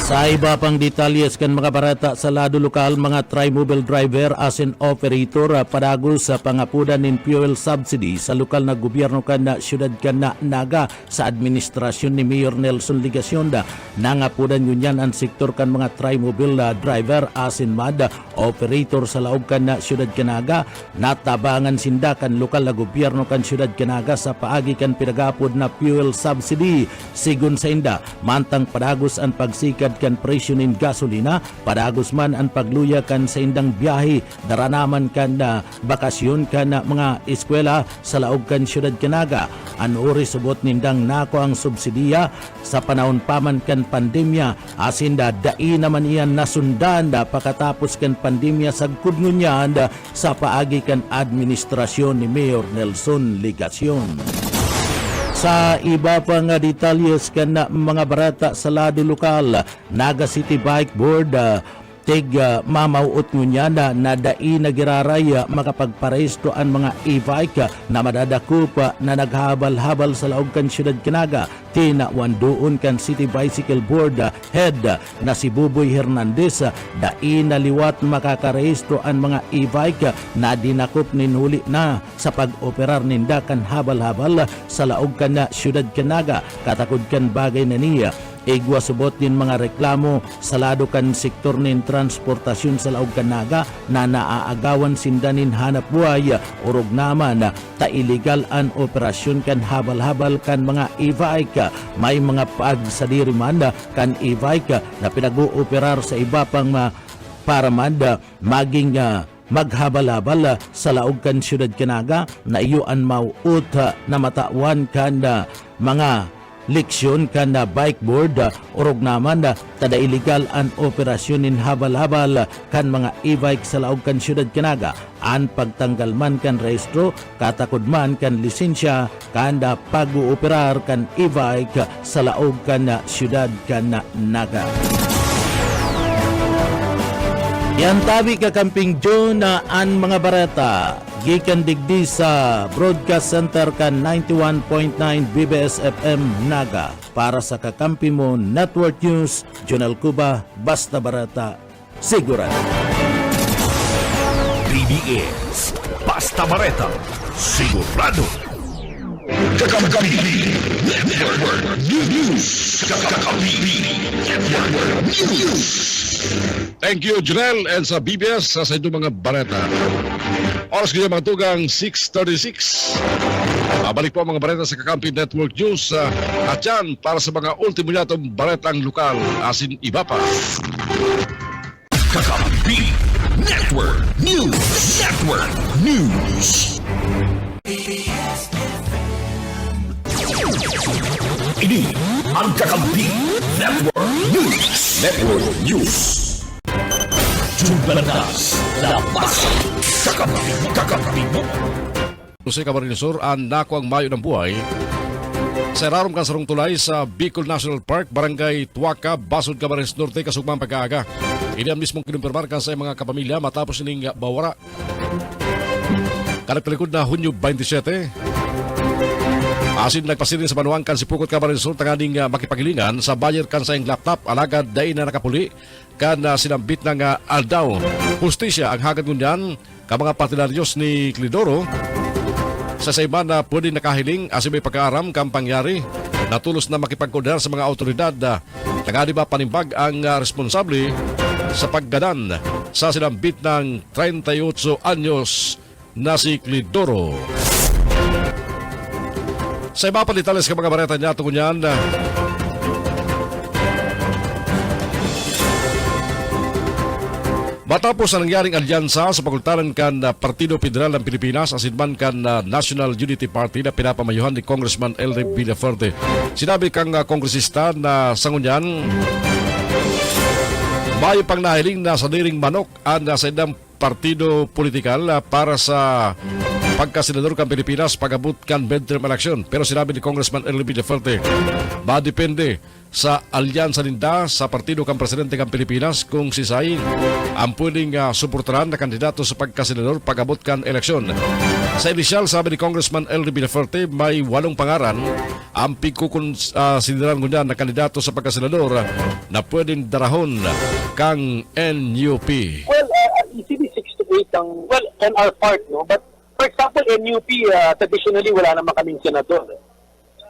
Sa iba pang detalyes kan mga barata sa lado lokal, mga tri-mobile driver as in operator padagos sa pangapudan nin fuel subsidy sa lokal na gobyerno kan na syudad kan na Naga sa administrasyon ni Mayor Nelson Ligacionda. Nangapudan yun yan ang sektor kan mga tri-mobile driver as in MAD operator sa laog kan na syudad Kanaga. Natabangan sinda kan lokal na gobyerno kan syudad Kanaga sa paagi kan pinagapod na fuel subsidy. Sigun sa inda, mantang padagos ang pagsikad kan presyo nin gasolina, padagos man ang pagluya kan sa indang biyahe, daranaman kan na bakasyon kan na mga eskwela sa laog kan syudad Kanaga. Anuri subot nindang nako ang subsidiya sa panahon paman kan pandemya, asinda dai naman iyan nasundan da pakatapos kan pandemya sa kudngunyan sa paagi kan administrasyon ni Mayor Nelson Ligacion. Sa iba pang detalyes kan mga barata sa lado lokal, Naga City Bike Board mamauot ngunya na dai nagiraray makapagparesto ang mga e-bike na madadakop na naghabal-habal sa laog kan syudad Kanaga. Tinawandoon kan City Bicycle Board head na si Buboy Hernandez dai naliwat makakaresto ang mga e-bike na dinakop ninhuli na sa pag-operar ninda kan habal-habal sa laog kan syudad Kanaga. Katakod kan bagay na niya igwa subot din mga reklamo sa lado kan sektor nin transportasyon sa laog Kanaga na naaagawan sindanin hanap buhay urog naman ta illegal an operasyon kan habal-habal kan mga e-bike. May mga pagsadiriman kan e-bike na pinag-ooperar sa iba pang paramanda maging maghabal-habal sa laog kan syudad Kanaga na iyoan mauut na matawan kan mga leksyon kan na bike board urog naman tada illegal an operasyon in habal-habal kan mga e-bike sa laog kan syudad Kanaga. An pagtanggal man kan rehistro, katakod man kan lisensya kan da pag-ooperar kan e-bike sa laog kan syudad kan Naga. Yan tabi Kakamping John na an mga barata gikan digdi sa Broadcast Center kan 91.9 BBS FM Naga. Para sa Kakampi mo Network News, Jonel Cuba, Basta Barata, Sigurado. BDS, Basta Bareta, Sigurado. Kakampi Network News. Kakampi Network News. Thank you, Junel, and sa BBS sa inyong mga bareta. Oras kayo mga tugang 6:36. Balik po ang mga bareta sa Kakampi Network News at yan para sa mga ultimo yatong baretang lokal asin iba pa. Kakampi Network News. Network News. Ini ang Kakampi Network News. Network News. Jumpa na sa Kakampi mo. Jose Camarines Sur ang nakuang mayo ng buhay sa irarom kan sarong tulay sa Bicol National Park, Barangay Tuaca, Basod, Camarines Norte, kasugmang pagkaaga. Ini ang mismong kinumpirmar kan sa mga kapamilya matapos ining bawara. Kanagtalikod na Hunyo 27, asin nagpasilin sa banuang kan si Pukot Camarines Sur tanganing makipagilingan sa buyer kan sa iyang laptop alagad dahi na nakapuli kan sinambit ng aldaw. Hustisya ang hagad ngunyan ka mga partidaryos ni Clidoro sa sayman na pwede nakahiling asin may pagkaaram kang pangyari natulos na makipagkondar sa mga autoridad tangani ba panimbag ang responsable sa paggadan sa sinambit ng 38 anyos na si Clidoro. Sa iba pa detalles ka mga bareta niya tungkol yan, matapos ang nangyaring alyansa sa pagkultaran kan Partido Federal ng Pilipinas asin man kan National Unity Party na pinapamayuhan ni Congressman Elry Villaferte. Sinabi kang kongresista na sangunyan may pang nahiling na sa diring manok ang sa idang partido politikal para sa pagkasenador kan Pilipinas pagabot kan midterm election. Pero sinabi ni Congressman Elry Villaferte, madepende sa alyansa ninda sa partido kan presidente kan Pilipinas kung si Say ang pwedeng suportaran na kandidato sa pagkasenador pagabot kan eleksyon. Sa inisyal, sabi ni Congressman Elry Villaferte, may 8 pangaran ang pagkukonsideran ngunyan na kandidato sa pagkasenador na pwedeng darahon kang NUP. Well, easily 6 to 8 ang, well, on our part, no? But for example, NUP, traditionally wala naman kaming senador.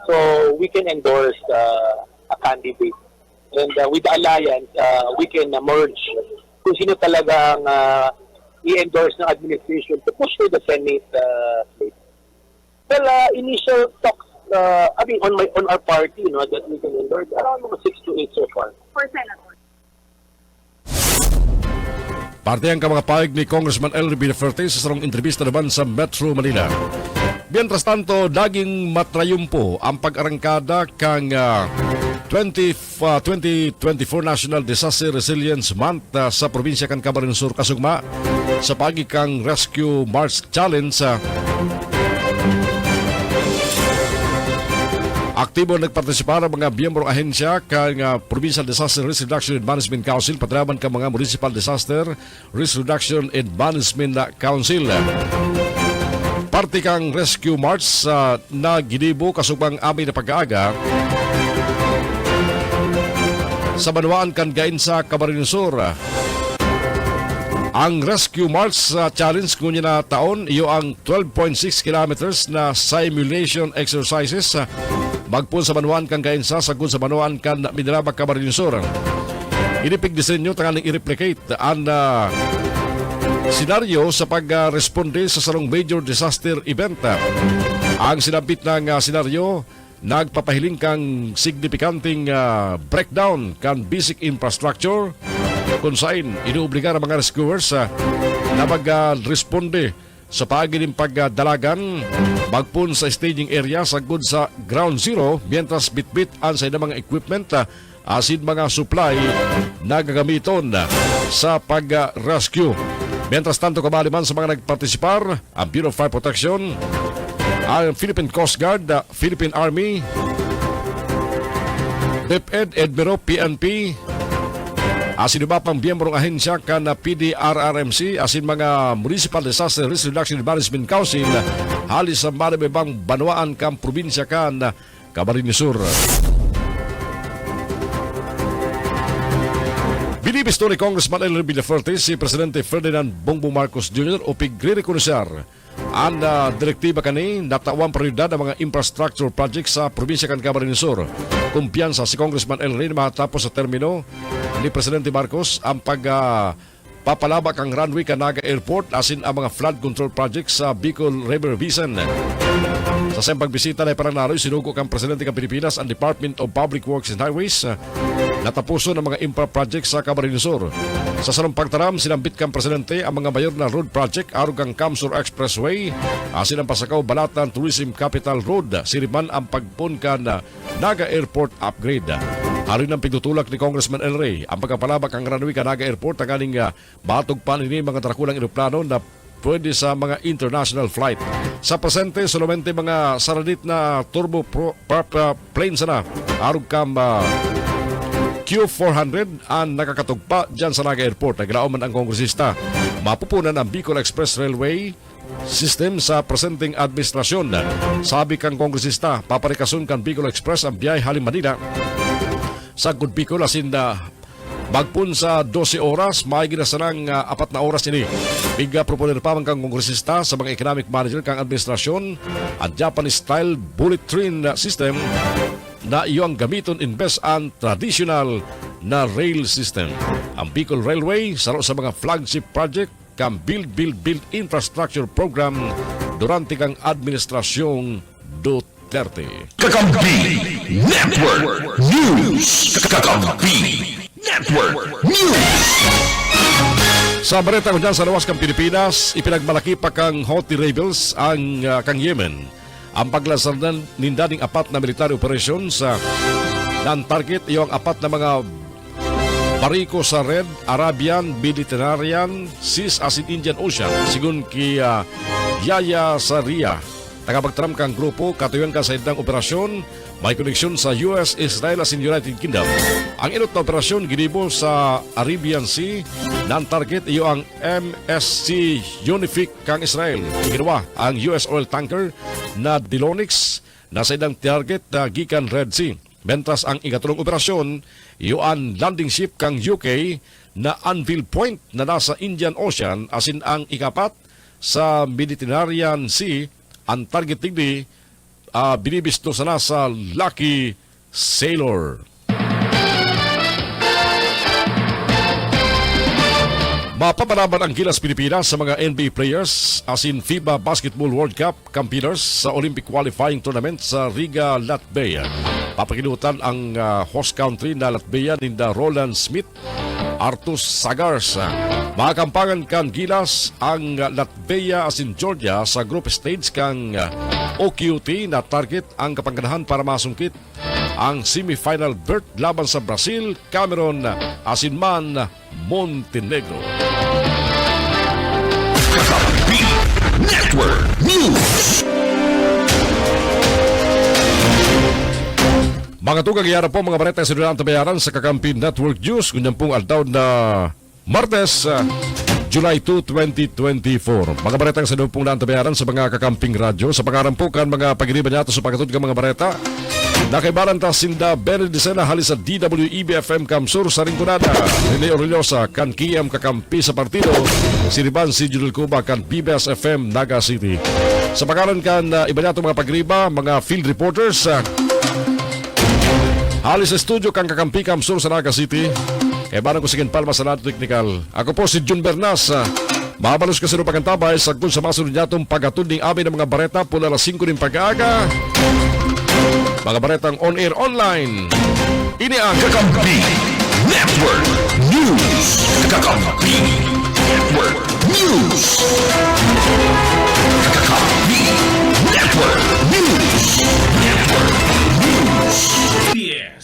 So we can endorse a candidate. And with the alliance, we can merge kung sino talagang i-endorse ng administration to push for the Senate slate. Well, initial talks, I mean, on our party, that we can endorse, around 6 to 8 so far. For Senator. Parte ang kamakapaig ni Congressman Elry Villaferte sa sarong entrevista naman sa Metro Manila. Mientras tanto, daging matrayumpo ang pag-arangkada kang 2024 National Disaster Resilience Month sa probinsya kan Camarines Sur kasugma sa pagikang Rescue March Challenge. Aktibo nagpartisipar ang mga biyembrong ahensya kang Provincial Disaster Risk Reduction and Management Council patraman ka mga Municipal Disaster Risk Reduction and Management Council. Parte kang Rescue March na ginibo kasubang amin na pag-aaga sa Banwaan kan Gainsa, Camarines Sur. Ang Rescue March Challenge ngunya na taon iyo ang 12.6 kilometers na simulation exercises magpun sa Banwaan kan Gainsa sagud sa Banwaan kan Mindanao, Camarines Sur. Inipig disenyo tanganing i-replicate ang senaryo sa pag-responde sa sarong major disaster event. Ang sinabit ng senaryo nagpapahiling kang signifikanting breakdown kan basic infrastructure kung saan inuobligar ang mga rescuers na mag-responde sa pagiling pagdalagan magpun sa staging area sagud sa ground zero mientras bitbit ang sa mga equipment asin mga supply na gagamiton sa pag-rescue. Mientras tanto, kamaliman sa mga nagpartisipar ang Bureau of Fire Protection, ang Philippine Coast Guard, Philippine Army, DepEd, Edmero, PNP, asin iba pang biyembrong ahensya kan PDRRMC, asin mga Municipal Disaster Risk Reduction and Management Council, halis sa maribang banwaan kang probinsya kan Camarines Sur. Binibisto ni Congressman Elry Villaferte si Presidente Ferdinand Bongbong Marcos Jr. o pigre-rekonosyar ang direktiba kani natawang prioridad ang mga infrastructure projects sa probinsya kan Camarines Sur. Kumpiyansa si Congressman Elry na matapos sa termino ni Presidente Marcos ang papalabak ang runway Canaga Airport asin ang mga flood control projects sa Bicol River Basin. Sa siyang pagbisita na parang naroy, sinugo kang Presidente ng Pilipinas ang Department of Public Works and Highways natapuso ng mga infra projects sa Camarines Sur. Sa sarong pagtaram, sinambit kang Presidente ang mga mayor na road project arog ang Camsur Expressway asin ang Pasakaw Balatan Tourism Capital Road siriman ang pagpun kan Naga Airport upgrade. Arin ang pigtutulak ni Congressman Elry ang pagkapalabak ang runway Canaga Airport ang aning batog pa nini mga trakulang eroplano na pwede sa mga international flight. Sa presente, solamente mga saradit na planes na arog kam Q400 ang nakakatugpa dyan sa Naga Airport. Naglao man ang kongresista. Mapupunan ang Bicol Express Railway system sa presenteng administrasyon. Sabi kang kongresista, paparikason kan Bicol Express ang biyay halim Manila sa Good Bicol asin bagpun sa 12 oras, may ginasanang 4 na oras ini. Biga proponer pa man kang kongresista sa mga economic manager kang administrasyon ang Japanese-style bullet train system na iyong gamiton imbes ang traditional na rail system. Ang Bicol Railway saro sa mga flagship project kang Build Infrastructure Program durante kang administrasyong Duterte. Kakampi Network News. Kakampi Network News. Sa balita ko dyan sa lawas kang Pilipinas, ipinagmalaki pa kang Houthi rebels ang kang Yemen. Ang paglasaran nindading 4 na military operations sa non-target iyong 4 na mga bariko sa Red, Arabian, Mediterranean, Seas asin Indian Ocean. Sigun ki Yaya Saria, tagapagtram kang grupo, katuyan ka sa idang operasyon, may koneksyon sa US, Israel asin United Kingdom. Ang inot na operasyon ginibo sa Arabian Sea, non-target iyo ang MSC Unific kang Israel. Ginawa ang US oil tanker na Dilonix na sa idang target na gikan Red Sea. Mentras ang ikatulong operasyon, iyo ang landing ship kang UK na Anvil Point na nasa Indian Ocean asin ang ikapat sa Mediterranean Sea. Ang target tigdi binibisto sa nasa Lucky Sailor. Mapapalaban ang Gilas Pilipinas sa mga NBA players asin FIBA Basketball World Cup campaigners sa Olympic Qualifying Tournament sa Riga, Latvia. Papakinutan ang host country na Latvia ninda Roland Smith, Artus Sagars. Makakampangan kan Gilas ang Latvia asin Georgia sa group stage kang OQT na target ang kapangganahan para masungkit ang semifinal berth laban sa Brazil, Cameroon asin man Montenegro. Kakampi Network News. Mga tugang iyara po mga balita sa dulang tabayaran sa Kakampi Network News. Kunyan pong aldaw na Martes, July 2, 2024. Mga balita sa dulang pong tabayaran sa mga Kakamping Radyo. Sa pangarampukan mga pagiriban niya sa pagkatod ng mga balita. Nakaibaran ta sinda Benedicena halis sa DWEB-FM Kamsur sa Rinconada. Rene Orellosa kan Kiyam Kakampi sa partido. Siriban si Judel Cuba kan BBS-FM Naga City. Sa pangalan kan iba niya mga pagriba, mga field reporters. Halis sa studio kang Kakampi Kamsur sa Naga City. Kaya barang ko sigin palma sa Nato Technical. Ako po si Jun Bernas. Mabalos ka sa pagantabay sa kung sa masunod niyatong pagatunding amin ng mga bareta pula alas 5 ng pag-aaga. Mga baretang on-air online. Ini ang Kakampi Network News. Kakampi Network News. Kakampi Network News. Network News. PBS.